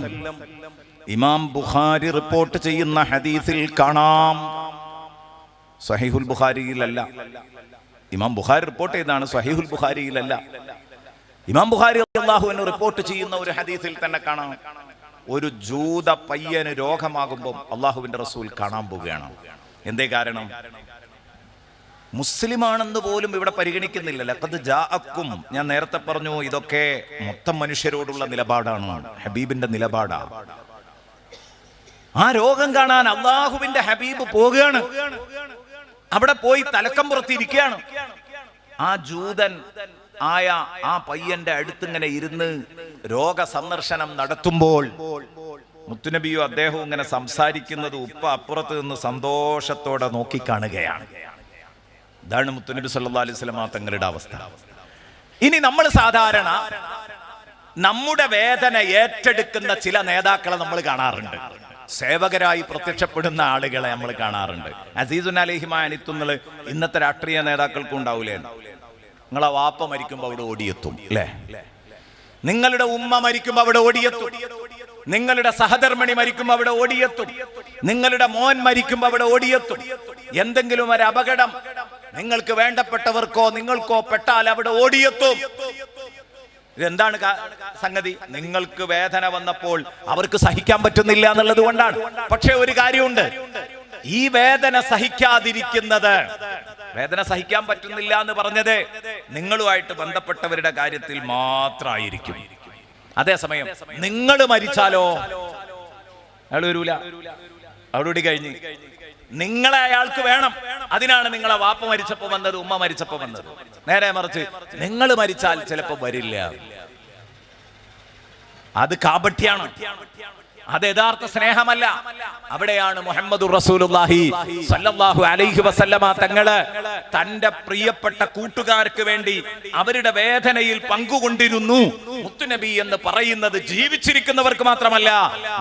ഇമാം ബുഖാരി റിപ്പോർട്ട് ചെയ്യുന്ന ഹദീസിൽ കാണാം, സ്വഹീഹുൽ ബുഖാരിയിലല്ല, ഇമാം ബുഖാരി റിപ്പോർട്ട് ചെയ്താണ്, സ്വഹീഹുൽ ബുഖാരിയിലല്ല. ഇമാം ബുഖാരി റളിയല്ലാഹു അൻഹു റിപ്പോർട്ട് ചെയ്യുന്ന ഒരു ഹദീസിൽ തന്നെ കാണാം, ഒരു ജൂത പയ്യന് രോഗമാകുമ്പോൾ അള്ളാഹുവിന്റെ റസൂൽ കാണാൻ പോവുകയാണ്. എന്തേ കാരണം? മുസ്ലിമാണെന്ന് പോലും ഇവിടെ പരിഗണിക്കുന്നില്ല. ലഖദ് ജാഅക്കും, ഞാൻ നേരത്തെ പറഞ്ഞു, ഇതൊക്കെ മൊത്തം മനുഷ്യരോടുള്ള നിലപാടാണ്, ഹബീബിന്റെ നിലപാടാണ്. ആ രോഗം കാണാൻ അള്ളാഹുവിന്റെ ഹബീബ് പോവുകയാണ്. അവിടെ പോയി തലക്കം പുറത്തിരിക്കുകയാണ്. ആ ജൂതൻ ആയ ആ പയ്യന്റെ അടുത്തിങ്ങനെ ഇരുന്ന് രോഗ സന്ദർശനം നടത്തുമ്പോൾ മുത്തുനബിയോ അദ്ദേഹവും ഇങ്ങനെ സംസാരിക്കുന്നത് ഉപ്പ അപ്പുറത്ത് നിന്ന് സന്തോഷത്തോടെ നോക്കിക്കാണുകയാണ്. ഇതാണ് മുത്തുനബി സല്ലല്ലാഹു അലൈഹി വസല്ലം തങ്ങളുടെ അവസ്ഥ. ഇനി നമ്മൾ സാധാരണ നമ്മുടെ വേദന ഏറ്റെടുക്കുന്ന ചില നേതാക്കളെ നമ്മൾ കാണാറുണ്ട്, സേവകരായി പ്രത്യക്ഷപ്പെടുന്ന ആളുകളെ നമ്മൾ കാണാറുണ്ട്. അസീസുൻ അലൈഹി മാ അനിത്തും ഇന്നത്തെ രാഷ്ട്രീയ നേതാക്കൾക്കും ഉണ്ടാവൂലേ? നിങ്ങളെ വാപ്പ മരിക്കുമ്പോൾ അവിടെ ഓടിയെത്തും അല്ലേ? നിങ്ങളുടെ ഉമ്മ മരിക്കുമ്പോൾ അവിടെ ഓടിയെത്തും. നിങ്ങളുടെ സഹധർമ്മിണി മരിക്കുമ്പോൾ അവിടെ ഓടിയെത്തും. നിങ്ങളുടെ മോൻ മരിക്കുമ്പോൾ അവിടെ ഓടിയെത്തും. എന്തെങ്കിലും ഒരു അപകടം നിങ്ങൾക്ക് വേണ്ടപ്പെട്ടവർക്കോ നിങ്ങൾക്കോ പെട്ടാൽ അവിടെ ഓടിയെത്തും. ഇതെന്താണ് സംഗതി? നിങ്ങൾക്ക് വേദന വന്നപ്പോൾ അവർക്ക് സഹിക്കാൻ പറ്റുന്നില്ല എന്നുള്ളത് കൊണ്ടാണ്. പക്ഷെ ഒരു കാര്യമുണ്ട്, ഈ വേദന സഹിക്കാതിരിക്കുന്നത്, വേദന സഹിക്കാൻ പറ്റുന്നില്ല എന്ന് പറഞ്ഞത് നിങ്ങളുമായിട്ട് ബന്ധപ്പെട്ടവരുടെ കാര്യത്തിൽ മാത്രമായിരിക്കും. അതേസമയം നിങ്ങൾ മരിച്ചാലോ അയാൾ വരൂല, അവിടെ കഴിഞ്ഞ് നിങ്ങളെ അയാൾക്ക് വേണം. അതിനാണ് നിങ്ങളെ വാപ്പ മരിച്ചപ്പോ വന്നത്, ഉമ്മ മരിച്ചപ്പോ വന്നത്. നേരെ മറിച്ച് നിങ്ങൾ മരിച്ചാൽ ചിലപ്പോ വരില്ല. അത് കാപട്യാണ്, അത് യഥാർത്ഥ സ്നേഹമല്ല. അവിടെയാണ് മുഹമ്മദുർ റസൂലുള്ളാഹി സ്വല്ലല്ലാഹു അലൈഹി വസല്ലമ തങ്ങള് തന്റെ പ്രിയപ്പെട്ട കൂട്ടുകാർക്ക് വേണ്ടി അവരുടെ വേദനയിൽ പങ്കുകൊണ്ടിരുന്നു. മുത്തുനബി എന്ന് പറയുന്നത് ജീവിച്ചിരിക്കുന്നവർക്ക് മാത്രമല്ല,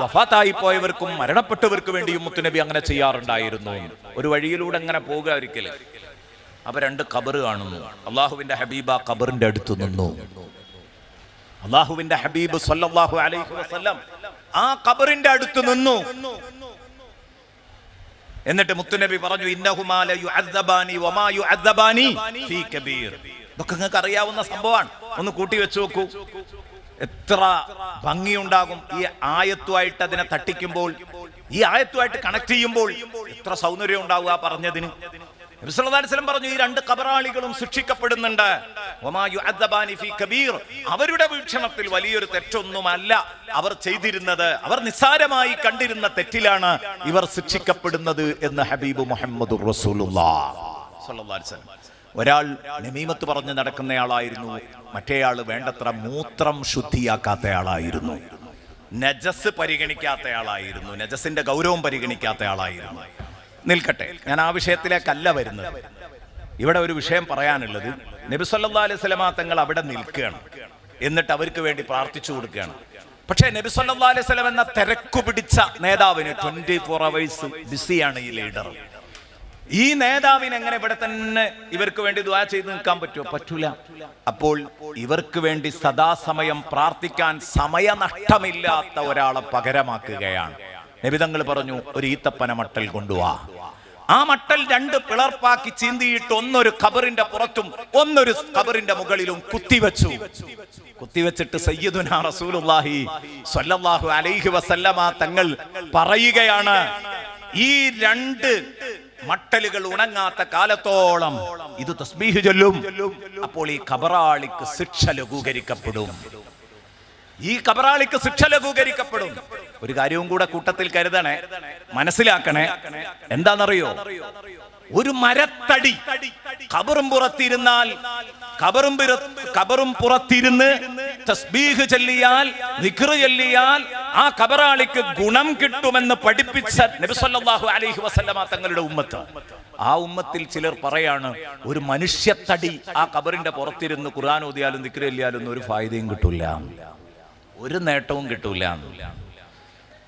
വഫാത്തായി പോയവർക്കും മരണപ്പെട്ടവർക്ക് വേണ്ടിയും മുത്തുനബി അങ്ങനെ ചെയ്യാറുണ്ടായിരുന്നു. ഒരു വഴിയിലൂടെ അങ്ങനെ പോകുക ഒരിക്കലും, അവ രണ്ട് ഖബർ കാണുന്നു. അള്ളാഹുവിന്റെ ഹബീബ ഖബറിന്റെ അടുത്ത് നിന്നു. അള്ളാഹുവിന്റെ ഹബീബ് സ്വല്ലല്ലാഹു അലൈഹി വസല്ലം ആ ഖബറിന്റെ അടുത്ത് നിന്നു. എന്നിട്ട് മുത്തുനബി പറഞ്ഞു, ഇന്നഹുമാ ല യുഅദ്ദബാനി വമാ യുഅദ്ദബാനി ഫീ കബീർ. ഇതൊക്കെ നിങ്ങൾക്ക് അറിയാവുന്ന സംഭവമാണ്. ഒന്ന് കൂട്ടി വെച്ച് നോക്കൂ, എത്ര ഭംഗിയുണ്ടാകും ഈ ആയത്തുമായിട്ട് അതിനെ തട്ടിക്കുമ്പോൾ, ഈ ആയത്തുമായിട്ട് കണക്ട് ചെയ്യുമ്പോൾ എത്ര സൗന്ദര്യം ഉണ്ടാവുക പറഞ്ഞതിന്. നബി സല്ലല്ലാഹു അലൈഹി വസല്ലം പറഞ്ഞു, ഈ രണ്ട് ഖബറാളികളും ശിക്ഷിക്കപ്പെടുന്നുണ്ട്. വമാ യുഅദ്ദബാനി ഫീ കബീർ, അവരുടെ വീക്ഷണത്തിൽ വലിയൊരു തെറ്റൊന്നുമല്ല അവർ ചെയ്തിരുന്നത്, അവർ നിസ്സാരമായി കണ്ടിരുന്ന തെറ്റിലാണ് ഇവർ ശിക്ഷിക്കപ്പെടുന്നത് എന്ന് ഹബീബ് മുഹമ്മദുർ റസൂലുള്ളാഹ് സ്വല്ലല്ലാഹു അലൈഹി വസല്ലം. ഒരാൾ നമീമത്ത് പറഞ്ഞ് നടക്കുന്നയാളായിരുന്നു, മറ്റേയാൾ വേണ്ടത്ര മൂത്രം ശുദ്ധിയാക്കാത്തയാളായിരുന്നു, നജസ് പരിഗണിക്കാത്തയാളായിരുന്നു, നജസിന്റെ ഗൗരവം പരിഗണിക്കാത്തയാളായിരുന്നു. നിൽക്കട്ടെ, ഞാൻ ആ വിഷയത്തിലേക്കല്ല വരുന്നത്. ഇവിടെ ഒരു വിഷയം പറയാനുള്ളത്, നബി സല്ലല്ലാഹു അലൈഹി വസല്ലമ തങ്ങൾ അവിടെ നിൽക്കുകയാണ്, എന്നിട്ട് അവർക്ക് വേണ്ടി പ്രാർത്ഥിച്ചു കൊടുക്കുകയാണ്. പക്ഷേ നബി സല്ലല്ലാഹു അലൈഹി വസല്ലം എന്ന തിരക്കു പിടിച്ച നേതാവിന് 24 hours ബിസിയാണ് ഈ ലീഡർ. ഈ നേതാവിന് എങ്ങനെ ഇവിടെ തന്നെ ഇവർക്ക് വേണ്ടി ദുആ ചെയ്ത് നിൽക്കാൻ പറ്റുമോ? പറ്റൂല. അപ്പോൾ ഇവർക്ക് വേണ്ടി സദാസമയം പ്രാർത്ഥിക്കാൻ സമയനഷ്ടമില്ലാത്ത ഒരാളെ പകരമാക്കുകയാണ്. നബി തങ്ങൾ പറഞ്ഞു, ഒരു ഈത്തപ്പന മട്ടൽ കൊണ്ടുവാ. ആ മട്ടൽ 2 പിളർപ്പാക്കി ചീന്തിയിട്ട് ഒന്നൊരു ഖബറിന്റെ പുറത്തും ഒന്നൊരു ഖബറിന്റെ മുകളിലും കുത്തിവെച്ചിട്ട് സയ്യിദുനാ റസൂലുള്ളാഹി സ്വല്ലല്ലാഹു അലൈഹി വസല്ലമ തങ്ങൾ പറയുകയാണ്, ഈ 2 മട്ടലുകൾ ഉണങ്ങാത്ത കാലത്തോളം ഇത് തസ്ബീഹ് ചൊല്ലും, അപ്പോൾ ഈ ഖബറാളിക്ക് ശിക്ഷ ലഘൂകരിക്കപ്പെടും. ഈ ഖബറാളിക്ക് ശിക്ഷ ലഘൂകരിക്കപ്പെടും. ഒരു കാര്യവും കൂടെ കൂട്ടത്തിൽ കരുതണേ, മനസ്സിലാക്കണേ. എന്താണെന്നറിയോ? ഒരു മരത്തടി ഖബറും പുറത്തിരുന്നാൽ, ഖബറും പുറത്തിരുന്ന് തസ്ബീഹ് ചൊല്ലിയാൽ, ദിക്ർ ചൊല്ലിയാൽ ആ ഖബറാളിക്ക് ഗുണം കിട്ടുമെന്ന് പഠിപ്പിച്ച നബി സല്ലല്ലാഹു അലൈഹി വസല്ലമ തങ്ങളുടെ ഉമ്മത്ത്. ആ ഉമ്മത്തിൽ ചിലർ പറയാണ്, ഒരു മനുഷ്യത്തടി ആ ഖബറിന്റെ പുറത്തിരുന്ന് ഖുർആൻ ഓതിയാലും ദിക്ർ ചൊല്ലിയാലും ഒരു ഫായിദയും കിട്ടൂല, ഒരു നേട്ടവും കിട്ടൂല.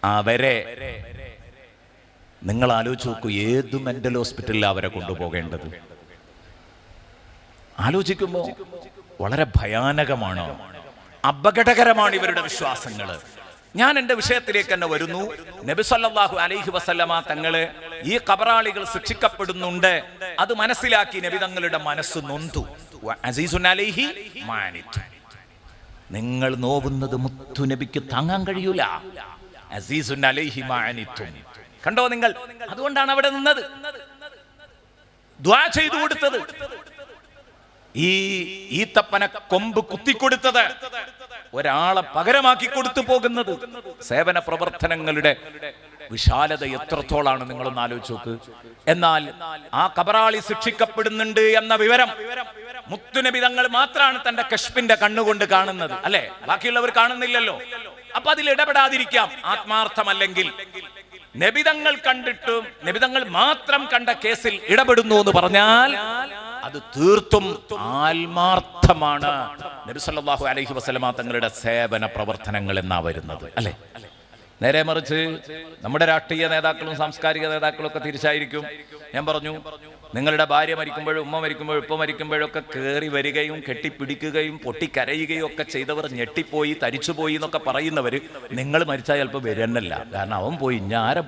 അവരെ നിങ്ങൾ ആലോചിച്ച് നോക്കൂ, ഏത് മെന്റൽ ഹോസ്പിറ്റലിലാണ് അവരെ കൊണ്ടുപോകേണ്ടത്? ആലോചിക്കുമ്പോൾ വളരെ ഭയാനകമാണ്, അപകടകരമാണ് ഇവരുടെ വിശ്വാസങ്ങൾ. ഞാൻ എൻ്റെ വിഷയത്തിലേക്ക് തന്നെ വരുന്നു. നബി സല്ലല്ലാഹു അലൈഹി വസല്ലമ തങ്ങളെ ഈ ഖബറാളികൾ ശിക്ഷിക്കപ്പെടുന്നുണ്ട്, അത് മനസ്സിലാക്കി നബി തങ്ങളുടെ മനസ്സ് നൊന്തു. അസീസുൻ അലൈഹി മാ അനിത്തും, നിങ്ങൾ നോവുന്നത് മുത്തുനബിക്ക് താങ്ങാൻ കഴിയൂല. അസീസുൻ അലൈഹി മാ അനിത്തും, കണ്ടോ നിങ്ങൾ? അതുകൊണ്ടാണ് അവിടെ നിന്നത്, ദുആ ചെയ്തു കൊടുത്തത്, ഈ ഈത്തപ്പന കൊമ്പ് കുത്തിക്കൊടുത്തത്, ഒരാളെ പകരമാക്കി കൊടുത്തു പോകുന്നത്. സേവന പ്രവർത്തനങ്ങളുടെ വിശാലത എത്രത്തോളാണ് നിങ്ങളൊന്ന് ആലോചിച്ച് നോക്ക്. എന്നാൽ ആ ഖബറാളി ശിക്ഷിക്കപ്പെടുന്നുണ്ട് എന്ന വിവരം മുത്തുനബി തങ്ങൾ മാത്രമാണ് തന്റെ കശ്ഫിന്റെ കണ്ണുകൊണ്ട് കാണുന്നത്, അല്ലെ? ബാക്കിയുള്ളവർ കാണുന്നില്ലല്ലോ. അപ്പൊ അതിൽ ഇടപെടാതിരിക്കാം, ആത്മാർത്ഥമല്ലെങ്കിൽ. നബിതങ്ങൾ കണ്ടിട്ടും നബിതങ്ങൾ മാത്രം കണ്ട കേസിൽ ഇടപെടുന്നു എന്ന് പറഞ്ഞാൽ അത് തീർത്തും ആത്മാർത്ഥമാണ് നബി സല്ലല്ലാഹു അലൈഹി വസല്ലമ തങ്ങളുടെ സേവന പ്രവർത്തനങ്ങൾ എന്നാ വരുന്നത്, അല്ലെ? നേരെ മറിച്ച് നമ്മുടെ രാഷ്ട്രീയ നേതാക്കളും സാംസ്കാരിക നേതാക്കളും ഒക്കെ തിരിച്ചായിരിക്കും. ഞാൻ പറഞ്ഞു, നിങ്ങളുടെ ഭാര്യ മരിക്കുമ്പോഴും ഉമ്മ മരിക്കുമ്പോഴും ഉപ്പ മരിക്കുമ്പോഴൊക്കെ കയറി വരികയും കെട്ടിപ്പിടിക്കുകയും പൊട്ടിക്കരയുകയും ഒക്കെ ചെയ്തവർ ഞെട്ടിപ്പോയി, തരിച്ചുപോയി എന്നൊക്കെ പറയുന്നവർ നിങ്ങൾ മരിച്ചാൽ ചിലപ്പോൾ വരുന്നല്ല. കാരണം അവൻ പോയി, ഞാരെ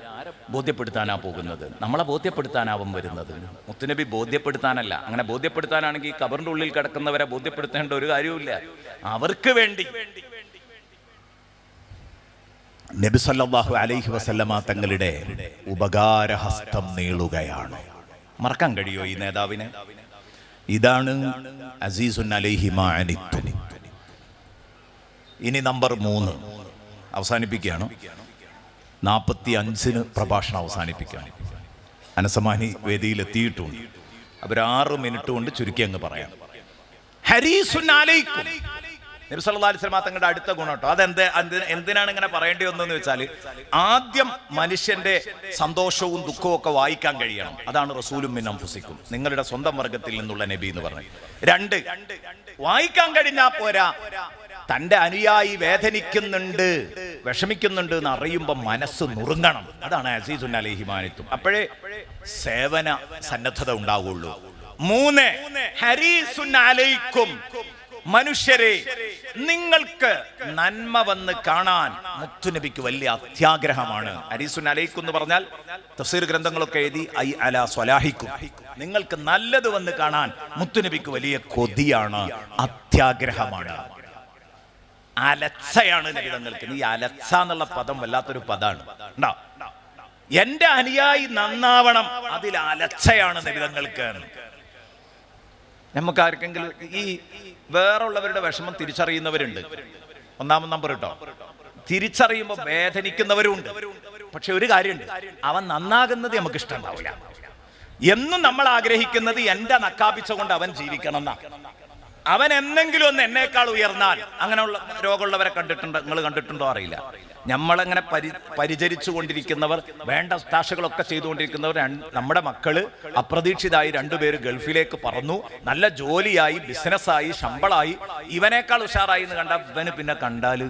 ബോധ്യപ്പെടുത്താനാ പോകുന്നത്, നമ്മളെ ബോധ്യപ്പെടുത്താനാവും വരുന്നത്. മുത്തുനബി ബോധ്യപ്പെടുത്താനല്ല. അങ്ങനെ ബോധ്യപ്പെടുത്താനാണെങ്കിൽ ഖബറിന്റെ ഉള്ളിൽ കിടക്കുന്നവരെ ബോധ്യപ്പെടുത്തേണ്ട ഒരു കാര്യവുമില്ല. അവർക്ക് വേണ്ടി നബി സല്ലല്ലാഹു അലൈഹി വസല്ലമ തങ്ങളുടെ ഉപകാരഹസ്തം നീളുകയാണ്. മറക്കാൻ കഴിയോ ഈ നേതാവിനെ? ഇതാണ് അസീസുൻ അലൈഹി മാ അനിത്തും. ഇനി നമ്പർ 3 അവസാനിപ്പിക്കുകയാണ്. 45 പ്രഭാഷണം അവസാനിപ്പിക്കുകയാണ്. അനസമാനി വേദിയിൽ എത്തിയിട്ടുണ്ട്. അവർ 6 മിനിറ്റ് കൊണ്ട് ചുരുക്കി അങ്ങ് പറയാം. ഹരീസുൻ അലൈക്കും, നബി സല്ലല്ലാഹു അലൈഹി വസല്ലം തങ്ങളുടെ അടുത്ത ഗുണം കേട്ടോ. എന്തിനാണ് ഇങ്ങനെ പറയേണ്ടി വന്നതെന്ന് വെച്ചാൽ, ആദ്യം മനുഷ്യന്റെ സന്തോഷവും ദുഃഖവും ഒക്കെ വായിക്കാൻ കഴിയണം. അതാണ് റസൂലും മിൻ അൻഫുസിക്കും, നിങ്ങളുടെ സ്വന്തം വർഗത്തിൽ നിന്നുള്ള നബി എന്ന് പറഞ്ഞത്. 2, വായിക്കാൻ കഴിഞ്ഞാൽ പോരാ, തന്റെ അനുയായി വേദനിക്കുന്നുണ്ട്, വിഷമിക്കുന്നുണ്ട് എന്ന് അറിയുമ്പോൾ മനസ്സ് നുറുങ്ങണം. അതാണ് അസീസുൻ അലൈഹി മാ അനിത്തും. അപ്പോഴേ സേവന സന്നദ്ധത ഉണ്ടാവുള്ളൂ. 3, ഹരീസുൻ അലൈക്കും, മനുഷ്യരെ നിങ്ങൾക്ക് നന്മ വന്ന് കാണാൻ മുത്തുനബിക്ക് വലിയ അത്യാഗ്രഹമാണ്. ഹരീസുൻ അലൈക്കും എന്ന് പറഞ്ഞാൽ തഫ്സീർ ഗ്രന്ഥങ്ങളൊക്കെ എഴുതി ഐ അലാ സ്വലാഹിക്കും, നിങ്ങൾക്ക് നല്ലത് വന്ന് കാണാൻ മുത്തുനബിക്ക് വലിയ കൊതിയാണ്, അത്യാഗ്രഹമാണ്, അലച്ചയാണ് നബി തങ്ങൾക്ക്. ഈ അലച്ച എന്നുള്ള പദം വല്ലാത്തൊരു പദമാണ്. എന്റെ അനുയായി നന്നാവണം, അതിൽ അലച്ചയാണ് നിബിധങ്ങൾക്ക്. നമുക്ക് ആർക്കെങ്കിലും ഈ വേറുള്ളവരുടെ വിഷമം തിരിച്ചറിയുന്നവരുണ്ട്, ഒന്നാമത് നമ്പർ കേട്ടോ. തിരിച്ചറിയുമ്പോൾ വേദനിക്കുന്നവരുണ്ട്. പക്ഷെ ഒരു കാര്യമുണ്ട്, അവൻ നന്നാകുന്നത് നമുക്ക് ഇഷ്ടമുണ്ടാവില്ല. എന്നും നമ്മൾ ആഗ്രഹിക്കുന്നത് എന്റെ നക്കാപ്പിച്ച കൊണ്ട് അവൻ ജീവിക്കണം എന്നാ. അവൻ എന്തെങ്കിലും ഒന്ന് എന്നേക്കാൾ ഉയർന്നാൽ, അങ്ങനെയുള്ള രോഗമുള്ളവരെ കണ്ടിട്ടുണ്ടോ, നിങ്ങൾ കണ്ടിട്ടുണ്ടോ അറിയില്ല. നമ്മളങ്ങനെ പരിചരിച്ചു കൊണ്ടിരിക്കുന്നവർ, വേണ്ട ഉസ്താഷകളൊക്കെ ചെയ്തുകൊണ്ടിരിക്കുന്നവർ, നമ്മുടെ മക്കള് അപ്രതീക്ഷിതമായി 2 പേര് ഗൾഫിലേക്ക് പറന്നു, നല്ല ജോലിയായി, ബിസിനസ്സായി, ശമ്പളമായി, ഇവനേക്കാൾ ഉഷാറായി എന്ന് കണ്ട ഇവന് പിന്നെ കണ്ടാല്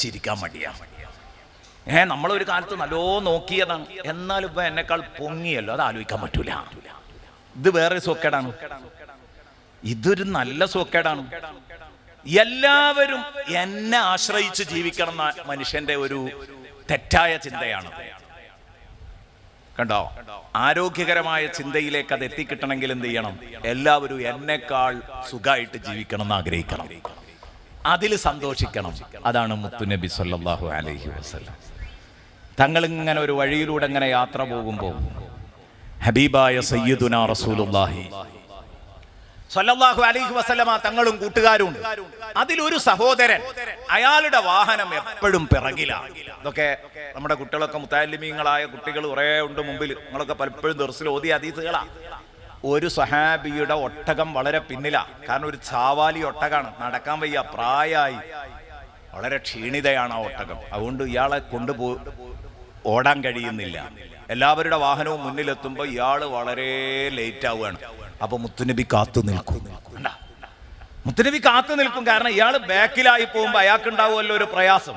ചിരിക്കാൻ മടിയാണ്. നമ്മളൊരു കാലത്ത് നല്ലോ നോക്കിയതാണ്, എന്നാലും ഇപ്പൊ എന്നെക്കാൾ പൊങ്ങിയല്ലോ, അത് ആലോചിക്കാൻ പറ്റൂല. ഇത് വേറെ സോക്കേടാണ്, ഇതൊരു നല്ല സോക്കേടാണ്. എല്ലാവരും എന്നെ ആശ്രയിച്ച് ജീവിക്കണം എന്ന മനുഷ്യന്റെ ഒരു തെറ്റായ ചിന്തയാണ്. കണ്ടോ, ആരോഗ്യകരമായ ചിന്തയിലേക്ക് അത് എത്തിക്കിട്ടണമെങ്കിൽ എന്ത് ചെയ്യണം? എല്ലാവരും എന്നെക്കാൾ സുഖമായിട്ട് ജീവിക്കണം എന്ന് ആഗ്രഹിക്കണം, അതിൽ സന്തോഷിക്കണം. അതാണ് മുത്തുനബി സല്ലല്ലാഹു അലൈഹി വസല്ലം തങ്ങൾ ഇങ്ങനെ ഒരു വഴിയിലൂടെ ഇങ്ങനെ യാത്ര പോകുമ്പോൾ ഹബീബായ സയ്യിദുനാ റസൂലുള്ളാഹി സല്ലല്ലാഹു അലൈഹി വസല്ലമ തങ്ങളും കൂട്ടുകാരും, അതിലൊരു സഹോദരൻ, അയാളുടെ വാഹനം എപ്പോഴും പിറകിലാണ്. ഇതൊക്കെ നമ്മുടെ കുട്ടികളൊക്കെ മുത്തഅല്ലിമീങ്ങളായ കുട്ടികൾ കുറേ ഉണ്ട് മുമ്പിൽ, നിങ്ങളൊക്കെ പലപ്പോഴും ദർസിൽ ഓതിയ ഹദീസുകളാ. ഒരു സഹാബിയുടെ ഒട്ടകം വളരെ പിന്നിലാ, കാരണം ഒരു ചാവാലി ഒട്ടകാണ്, നടക്കാൻ വയ്യ, പ്രായമായി, വളരെ ക്ഷീണിതയാണ് ആ ഒട്ടകം. അതുകൊണ്ട് ഇയാളെ ഓടാൻ കഴിയുന്നില്ല. എല്ലാവരുടെ വാഹനവും മുന്നിലെത്തുമ്പോൾ ഇയാള് വളരെ ലേറ്റ് ആവുകയാണ്. അപ്പൊ മുത്തുനബി കാത്തു നിൽക്കും. മുത്തുനബി കാത്തു നിൽക്കും, കാരണം ഇയാള് ബാക്കിലായി പോകുമ്പോ അയാൾക്കുണ്ടാവുമല്ലോ ഒരു പ്രയാസം.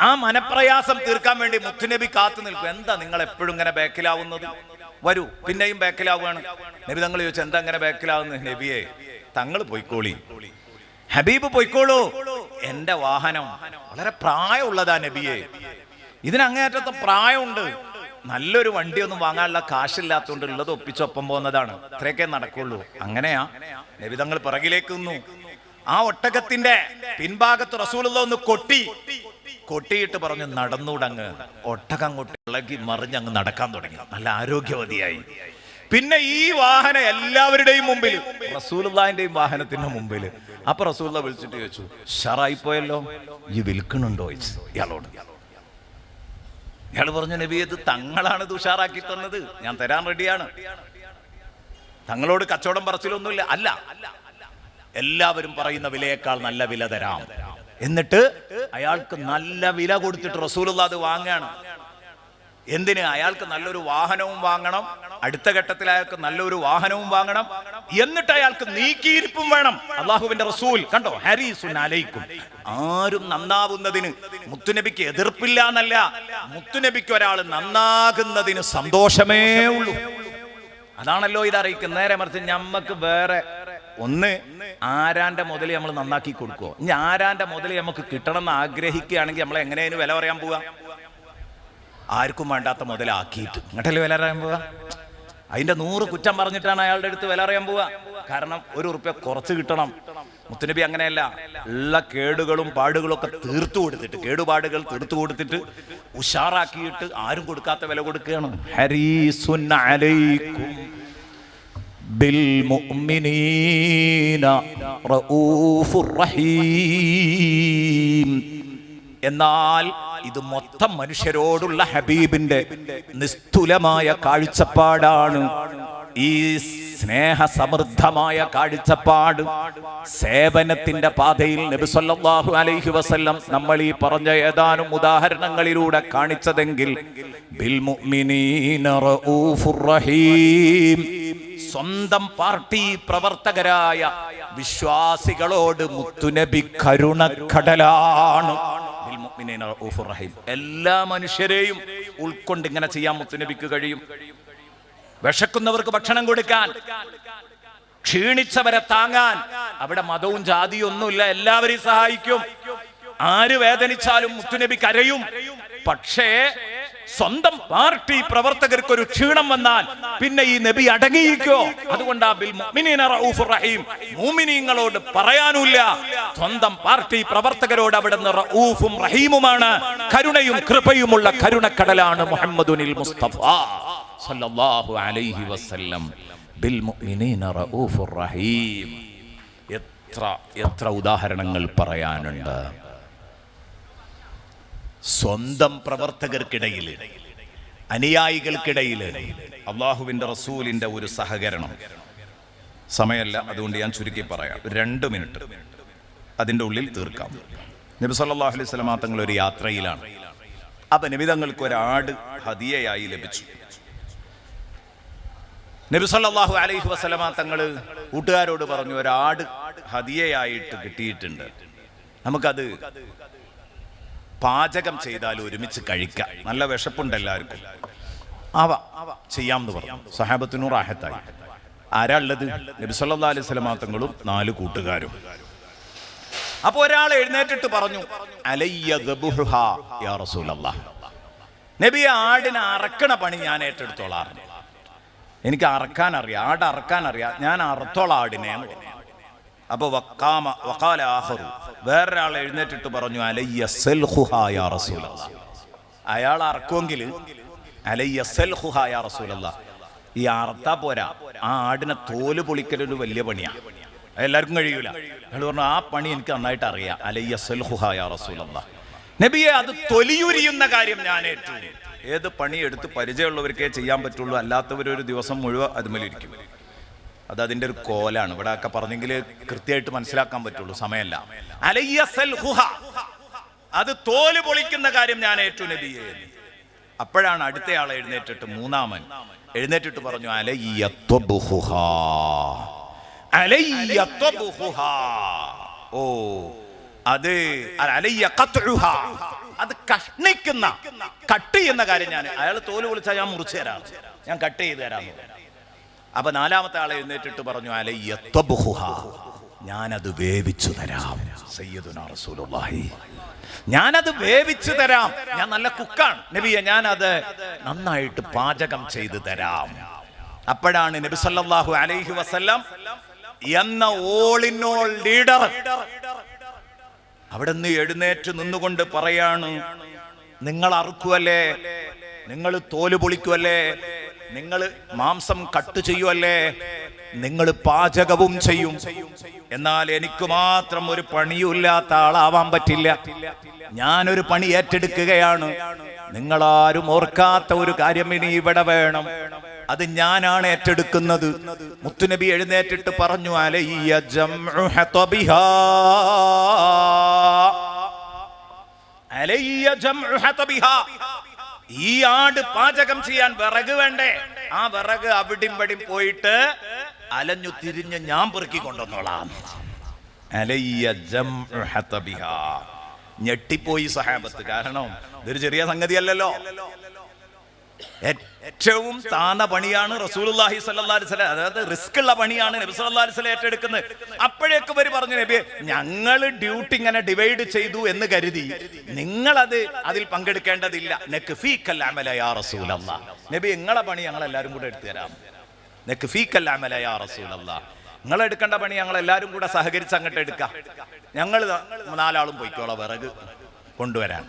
ആ മനപ്രയാസം തീർക്കാൻ വേണ്ടി മുത്തുനബി കാത്തു നിൽക്കും. എന്താ നിങ്ങൾ എപ്പോഴും ഇങ്ങനെ ബാക്കിലാവുന്നത്? വരൂ. പിന്നെയും ബാക്കിലാവുകയാണ്. നബി തങ്ങൾ ചോദിച്ചു, എന്താ ഇങ്ങനെ ബാക്കിലാവുന്നത്? നബിയെ, തങ്ങൾ പോയിക്കോളി, ഹബീബ് പോയിക്കോളൂ, എന്റെ വാഹനം വളരെ പ്രായമുള്ളതാ നബിയെ, ഇതിനങ്ങേറ്റത്തെ പ്രായമുണ്ട്, നല്ലൊരു വണ്ടിയൊന്നും വാങ്ങാനുള്ള കാശില്ലാത്തതുകൊണ്ട് ഉള്ളത് ഒപ്പിച്ചൊപ്പം പോകുന്നതാണ്, ഇത്രയൊക്കെ നടക്കുള്ളൂ. അങ്ങനെയാ നബി തങ്ങൾ പിറകിലേക്ക് നിന്നു. ആ ഒട്ടകത്തിന്റെ പിൻഭാഗത്ത് റസൂലുള്ളാഹി ഒന്ന് കൊട്ടിയിട്ട് പറഞ്ഞു, നടന്നൂടങ്ങ്. ഒട്ടകം അങ്ങോട്ട് ഇളകി മറിഞ്ഞങ്ങ് നടക്കാൻ തുടങ്ങി, നല്ല ആരോഗ്യവതിയായി. പിന്നെ ഈ വാഹനം എല്ലാവരുടെയും മുമ്പിൽ, റസൂലുള്ളാഹിന്റെയും വാഹനത്തിന്റെ മുമ്പിൽ. അപ്പൊ റസൂലുള്ളാഹി വിളിച്ചിട്ട് ചോദിച്ചു, ഷറായി പോയല്ലോ, ഈ വിൽക്കണുണ്ടോ ഇയാളോട്. ഇയാൾ പറഞ്ഞു, നബി, ഇത് തങ്ങളാണ് ഇത് ഉഷാറാക്കി തന്നത്, ഞാൻ തരാൻ റെഡിയാണ്, തങ്ങളോട് കച്ചവടം പറച്ചിലൊന്നുമില്ല. അല്ല, എല്ലാവരും പറയുന്ന വിലയേക്കാൾ നല്ല വില തരാം. എന്നിട്ട് അയാൾക്ക് നല്ല വില കൊടുത്തിട്ട് റസൂലുള്ളാഹി അത് വാങ്ങുകയാണ്. എന്തിന്? അയാൾക്ക് നല്ലൊരു വാഹനവും വാങ്ങണം, അടുത്ത ഘട്ടത്തിൽ അയാൾക്ക് നല്ലൊരു വാഹനവും വാങ്ങണം, എന്നിട്ട് അയാൾക്ക് നീക്കിയിരിപ്പും വേണം. അള്ളാഹുവിന്റെ റസൂൽ കണ്ടോ, ഹരീസുൻ അലൈക്കും, ആരും നന്നാവുന്നതിന് മുത്തുനബിക്ക് എതിർപ്പില്ല എന്നല്ല, മുത്തുനബിക്ക് ഒരാൾ നന്നാകുന്നതിന് സന്തോഷമേ ഉള്ളൂ. അതാണല്ലോ ഇത് അറിയിക്കുന്നത്. നേരെ മറിച്ച് നമ്മക്ക് വേറെ ഒന്ന്, ആരാന്റെ മുതൽ നമ്മൾ നന്നാക്കി കൊടുക്കുവോ? ഇനി ആരാന്റെ മുതൽ നമുക്ക് കിട്ടണം എന്ന് ആഗ്രഹിക്കുകയാണെങ്കിൽ നമ്മൾ എങ്ങനെയാണ് വില പറയാൻ പോവുക? ആർക്കും വേണ്ടാത്ത മുതലാക്കിയിട്ട് ഇങ്ങോട്ടല്ലേ വില അറിയാൻ പോവുക? അതിന്റെ 100 കുറ്റം പറഞ്ഞിട്ടാണ് അയാളുടെ അടുത്ത് വില അറിയാൻ പോവുക. കാരണം 1 ഉറുപ്യ കുറച്ച് കിട്ടണം. മുത്തുനബി അങ്ങനെയല്ല, ഉള്ള കേടുകളും പാടുകളും ഒക്കെ തീർത്തു കൊടുത്തിട്ട്, കേടുപാടുകൾ തീർത്തു കൊടുത്തിട്ട് ഉഷാറാക്കിയിട്ട് ആരും കൊടുക്കാത്ത വില കൊടുക്കുകയാണ്. ഹരീസുൻ അലൈക്കും ബിൽ മുഅ്മിനീന റഊഫുർ റഹീം. എന്നാൽ ഇത് മൊത്തം മനുഷ്യരോടുള്ള ഹബീബിന്റെ നിസ്തുലമായ കാഴ്ചപ്പാടാണ്. ഈ സ്നേഹസമൃദ്ധമായ കാഴ്ചപ്പാട് സേവനത്തിന്റെ പാതയിൽ നബി സല്ലല്ലാഹു അലൈഹി വസല്ലം നമ്മൾ ഈ പറഞ്ഞ ഏതാനും ഉദാഹരണങ്ങളിലൂടെ കാണിച്ചതെങ്കിൽ ബിൽ മുഅ്മിനീന റഊഫുർ റഹീം, സ്വന്തം പാർട്ടി പ്രവർത്തകരായ വിശ്വാസികളോട് മുത്തുനബി കരുണക്കടലാണ്. എല്ലാ മനുഷ്യരെയും ഉൾക്കൊണ്ട് ഇങ്ങനെ ചെയ്യാൻ മുത്തുനബിക്ക് കഴിയും. വിശക്കുന്നവർക്ക് ഭക്ഷണം കൊടുക്കാൻ, ക്ഷീണിച്ചവരെ താങ്ങാൻ. അവിടെ മതവും ജാതിയും ഒന്നുമില്ല, എല്ലാവരെയും സഹായിക്കും. ആര് വേദനിച്ചാലും മുത്തുനബി കരയും. പക്ഷേ സ്വന്തം പാർട്ടി പ്രവർത്തകർക്ക് ഒരു ക്ഷീണം വന്നാൽ പിന്നെ ഈ നബി അടങ്ങിയിരിക്കോ? അതുകൊണ്ടാ ബിൽ മുഅ്മിനീന റഊഫുർ റഹീം, മുഅ്മിനീങ്ങളോട് പറയാനുമില്ല, സ്വന്തം പാർട്ടി പ്രവർത്തകരോട് അവിടുന്ന് റഊഫും റഹീമുമാണ്, കരുണയും കൃപയുമുള്ള കരുണക്കടലാണ് മുഹമ്മദുനിൽ മുസ്തഫ സല്ലല്ലാഹു അലൈഹി വസല്ലം. ബിൽ മുഅ്മിനീന റഊഫുർ റഹീം. എത്ര ഉദാഹരണങ്ങൾ പറയാനുണ്ട്. സ്വന്തം പ്രവർത്തകർക്കിടയിൽ, അനുയായികൾക്കിടയിൽ അള്ളാഹുവിന്റെ റസൂലിന്റെ ഒരു സഹകരണം. സമയമല്ല, അതുകൊണ്ട് ഞാൻ ചുരുക്കി പറയാം, 2 മിനിറ്റ് അതിൻ്റെ ഉള്ളിൽ തീർക്കാം. നബി സല്ലല്ലാഹു അലൈഹി വസല്ലം തങ്ങൾ ഒരു യാത്രയിലാണ്. അപ്പൊ നബി തങ്ങൾക്ക് ഒരാട് ഹദിയയായി ലഭിച്ചു. നബി സല്ലല്ലാഹു അലൈഹി വസല്ലം തങ്ങൾ കൂട്ടുകാരോട് പറഞ്ഞു, ഒരാട് ഹദിയയായിട്ട് കിട്ടിയിട്ടുണ്ട്, നമുക്കത് പാചകം ചെയ്താൽ ഒരുമിച്ച് കഴിക്കാം, നല്ല വിശപ്പുണ്ട് എല്ലാവർക്കും, ചെയ്യാമെന്ന് പറഞ്ഞു. സഹാബത്തിനു റാഹത്തായി. ആരാ ഉള്ളത്? നബി സല്ലല്ലാഹു അലൈഹി വസല്ലം തങ്ങളും 4 കൂട്ടുകാരും. അപ്പൊ ഒരാൾ എഴുന്നേറ്റിട്ട് പറഞ്ഞു, അലയ്യ ഗബുഹ യാ റസൂലല്ലാഹ്, നബി ആടിനെ അറക്കണ പണി ഞാൻ ഏറ്റെടുത്തോളാം, എനിക്ക് അറക്കാൻ അറിയാം, ആട് അറക്കാൻ അറിയാം, ഞാൻ അറുത്തോളാം ആടിനെ. അപ്പൊ വഖാല ആഖറു, വേറൊരാൾ എഴുന്നേറ്റിട്ട് പറഞ്ഞു, അലയ്യ സൽഖുഹാ യാ റസൂലല്ലാഹ്, അയാൾ അറക്കുമെങ്കിൽ അലയ്യ സൽഖുഹാ യാ റസൂലല്ലാഹ്, ഈ അറുത്താ പോരാ, ആ ആടിനെ തോല് പൊളിക്കലൊരു വലിയ പണിയാണ്, എല്ലാവർക്കും കഴിയൂല. അയാൾ പറഞ്ഞു, ആ പണി എനിക്ക് നന്നായിട്ട് അറിയാം, അലയ്യ സൽഖുഹാ യാ റസൂലല്ലാഹ്, നബിയെ അത് തൊലിയുരിയുന്ന കാര്യം ഞാൻ ഏറ്റു. ഏത് പണി എടുത്ത് പരിചയമുള്ളവർക്കേ ചെയ്യാൻ പറ്റുള്ളൂ, അല്ലാത്തവരൊരു ദിവസം മുഴുവൻ അതുമേലിരിക്കും. അത് അതിൻ്റെ ഒരു കോലാണ്. ഇവിടെ ഒക്കെ പറഞ്ഞെങ്കിൽ കൃത്യമായിട്ട് മനസ്സിലാക്കാൻ പറ്റുള്ളൂ, സമയമല്ല. അലയ്യ സൽഖുഹ, അത് തോല് പൊളിക്കുന്ന കാര്യം ഞാൻ ഏറ്റു നബിയെ. അപ്പോഴാണ് അടുത്തയാളെ എഴുന്നേറ്റിട്ട്, മൂന്നാമൻ എഴുന്നേറ്റിട്ട് പറഞ്ഞു, അലയ്യ ത്വബ്ഹുഹ, അലയ്യ ത്വബ്ഹുഹ, ഓ അത് അലയ്യ ഖത്ഉഹ, അത് കഷ്ണിക്കുന്ന കട്ട് ചെയ്യുന്ന കാര്യം ഞാൻ, അയാൾ തോല് പൊളിച്ചാൽ ഞാൻ മുറിച്ചു തരാം, ഞാൻ കട്ട് ചെയ്ത് തരാം. അപ്പൊ 4-മത്തെ ആളെ എഴുന്നേറ്റിട്ട് പറഞ്ഞു, അലയ്യ ത്വബ്ഹുഹ, ഞാനത് വേവിച്ചു തരാം സയ്യിദുനാ റസൂലുള്ളാഹി, ഞാനത് വേവിച്ചു തരാം, ഞാൻ നല്ല കുക്കാണ് നബിയെ, ഞാനത് നന്നായിട്ട് പാചകം ചെയ്തു തരാം. അപ്പോഴാണ് നബി സല്ലല്ലാഹു അലൈഹി വസല്ലം എന്ന ഓൾ ഇൻ ഓൾ ലീഡർ അവിടെ നിന്ന് എഴുന്നേറ്റ് നിന്നുകൊണ്ട് പറയാണ്, നിങ്ങൾ അറുക്കുവല്ലേ, നിങ്ങൾ തോല് പൊളിക്കുവല്ലേ, നിങ്ങൾ മാംസം കട്ട് ചെയ്യുവല്ലേ, നിങ്ങൾ പാചകവും ചെയ്യും, എന്നാൽ എനിക്ക് മാത്രം ഒരു പണിയുമില്ലാത്ത ആളാവാൻ പറ്റില്ല, ഞാനൊരു പണി ഏറ്റെടുക്കുകയാണ്. നിങ്ങളാരും ഓർക്കാത്ത ഒരു കാര്യം ഇനി ഇവിടെ വേണം, അത് ഞാനാണ് ഏറ്റെടുക്കുന്നത്. മുത്തുനബി എഴുന്നേറ്റിട്ട് പറഞ്ഞു, അലയ്യ ജംഉ ഹതബിഹാ, അലയ്യ ജംഉ ഹതബിഹാ, ഈ ആട് പാചകം ചെയ്യാൻ വിറക് വേണ്ടേ, ആ വിറക് അവിടിം വടിം പോയിട്ട് അലഞ്ഞു തിരിഞ്ഞ് ഞാൻ പെറുക്കി കൊണ്ടുവന്നോളാം. അലയ്യ ജംഉ ഹതബിഹാ. ഞെട്ടിപ്പോയി സഹാബത്ത്, കാരണം ഇതൊരു ചെറിയ സംഗതിയല്ലല്ലോ, ഏറ്റവും താന്ന പണിയാണ് റസൂലുള്ളാഹി സ്വല്ലല്ലാഹു അലൈഹി വസല്ലം, അതായത് റിസ്ക് ഉള്ള പണിയാണ് നബി സല്ലല്ലാഹു അലൈഹി വസല്ലം ഏറ്റെടുക്കുന്നത്. അപ്പോഴേക്ക് ഇവർ പറഞ്ഞു, നബി ഞങ്ങൾ ഡ്യൂട്ടി ഇങ്ങനെ ഡിവൈഡ് ചെയ്തു എന്ന് കരുതി നിങ്ങളത് അതിൽ പങ്കെടുക്കേണ്ടതില്ല, നക്ഫീകൽ അമല യാ റസൂലല്ലാഹ്, നബി നിങ്ങളെ പണി ഞങ്ങൾ എല്ലാവരും കൂടെ എടുത്തു തരാം, നക്ഫീകൽ അമല യാ റസൂലല്ലാഹ്, നിങ്ങൾ എടുക്കേണ്ട പണി ഞങ്ങൾ എല്ലാവരും കൂടെ സഹകരിച്ച് അങ്ങോട്ട് എടുക്കാം, ഞങ്ങൾ 4 ആളും പോയിക്കോളാം വിറക് കൊണ്ടുവരാൻ,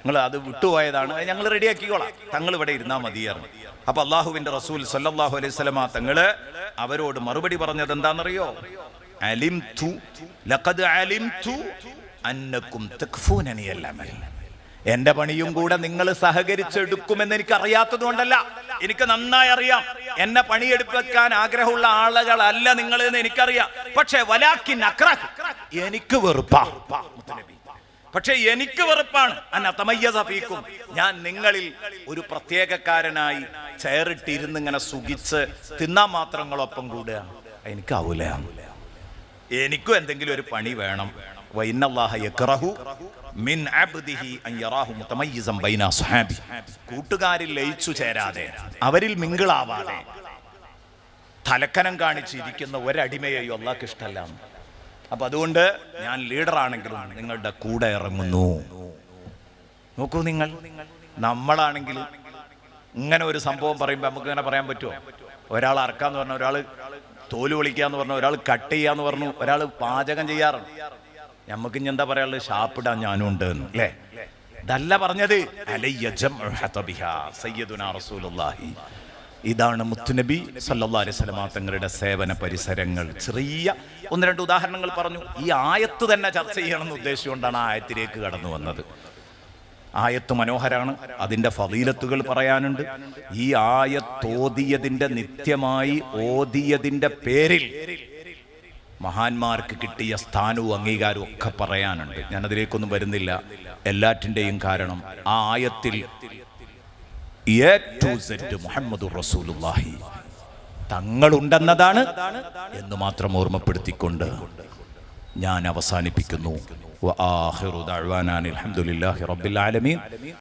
നിങ്ങൾ അത് വിട്ടുപോയതാണ്, ഞങ്ങൾ റെഡിയാക്കിക്കോളാം, തങ്ങൾ ഇവിടെ ഇരുന്നാൽ മതിയായിരുന്നു. അപ്പൊ അള്ളാഹുവിന്റെ റസൂൽ സല്ലല്ലാഹു അലൈഹി വസല്ലം തങ്ങള് അവരോട് മറുപടി പറഞ്ഞത് എന്താണെന്നറിയോ? അലിംതു ലഖദ് അലിംതു അന്നകും തക്ഫൂനനി അൽ-അമൽ, എന്റെ പണിയും കൂടെ നിങ്ങൾ സഹകരിച്ചെടുക്കുമെന്ന് എനിക്ക് അറിയാത്തത് കൊണ്ടല്ല, എനിക്ക് നന്നായി അറിയാം, എന്നെ പണിയെടുപ്പിക്കാൻ ആഗ്രഹമുള്ള ആളുകളല്ല നിങ്ങൾ എന്ന് എനിക്കറിയാം. പക്ഷെ വലാകിൻ അക്റഹ്, എനിക്ക് വെറുപ്പാ, പക്ഷെ എനിക്ക് വെറുപ്പാണ്, അന്നതമയ്യസഫീക്കും, ഞാൻ നിങ്ങളിൽ ഒരു പ്രത്യേകക്കാരനായി ചേറിട്ടിരുന്ന് ഇങ്ങനെ സുഖിച്ച് തിന്നാൻ മാത്രങ്ങളൊപ്പം കൂടുക എനിക്കാവൂല, എനിക്കും എന്തെങ്കിലും ഒരു പണി വേണം. വഇന്നല്ലാഹ യക്റഹു മിൻ അബ്ദിഹി അൻ യറാഹു മുതമയ്യിസൻ ബൈന അസ്ഹാബി, കൂട്ടുകാരിൽ ലയിച്ചു ചേരാതെ അവരിൽ മിങ്കിളാവാതെ തലക്കനം കാണിച്ചിരിക്കുന്ന ഒരടിമയെയോ അല്ലാഹുക്ക് ഇഷ്ടമല്ല. അപ്പൊ അതുകൊണ്ട് ഞാൻ ലീഡറാണെങ്കിലും നിങ്ങളുടെ കൂടെ ഇറങ്ങുന്നു. നോക്കൂ, നിങ്ങൾ നമ്മളാണെങ്കിൽ ഇങ്ങനെ ഒരു സംഭവം പറയുമ്പോൾ നമുക്ക് ഇങ്ങനെ പറയാൻ പറ്റുമോ? ഒരാൾ അറക്കാന്ന് പറഞ്ഞു, ഒരാൾ തോല് പൊളിക്കാന്ന് പറഞ്ഞു, ഒരാൾ കട്ട് ചെയ്യാന്ന് പറഞ്ഞു, ഒരാൾ പാചകം ചെയ്യാറുണ്ട്. നമുക്ക് ഇനി എന്താ പറയാനുള്ളത്? ഷാപ്പിടാൻ ഞാനും ഉണ്ട് എന്ന് അല്ലേ? ഇതല്ല പറഞ്ഞത്. സയ്യിദുനാ റസൂലുള്ളാഹി. ഇതാണ് മുത്തുനബി സല്ലല്ലാഹു അലൈഹി വസല്ലം തങ്ങളുടെ സേവന പരിസരങ്ങൾ. ചെറിയ ഒന്ന് രണ്ട് ഉദാഹരണങ്ങൾ പറഞ്ഞു. ഈ ആയത്ത് തന്നെ ചർച്ച ചെയ്യണമെന്ന് ഉദ്ദേശിച്ചുകൊണ്ടാണ് ആ ആയത്തിലേക്ക് കടന്നു വന്നത്. ആയത്ത് മനോഹരാണ്, അതിൻ്റെ ഫളീലത്തുകൾ പറയാനുണ്ട്. ഈ ആയത്തോതിയതിൻ്റെ നിത്യമായി ഓതിയതിൻ്റെ പേരിൽ മഹാന്മാർക്ക് കിട്ടിയ സ്ഥാനവും അംഗീകാരവും ഒക്കെ പറയാനുണ്ട്. ഞാനതിലേക്കൊന്നും വരുന്നില്ല. എല്ലാറ്റിൻ്റെയും കാരണം ആ ആയത്തിൽ A to Z മുഹമ്മദുർ റസൂലുള്ളാഹി തങ്ങളുണ്ടെന്നതാണ് എന്ന് മാത്രം ഓർമ്മപ്പെടുത്തിക്കൊണ്ട് ഞാൻ അവസാനിപ്പിക്കുന്നു. വആഖിറു ദഅ്വാനാ അൽഹംദുലില്ലാഹി റബ്ബിൽ ആലമീൻ.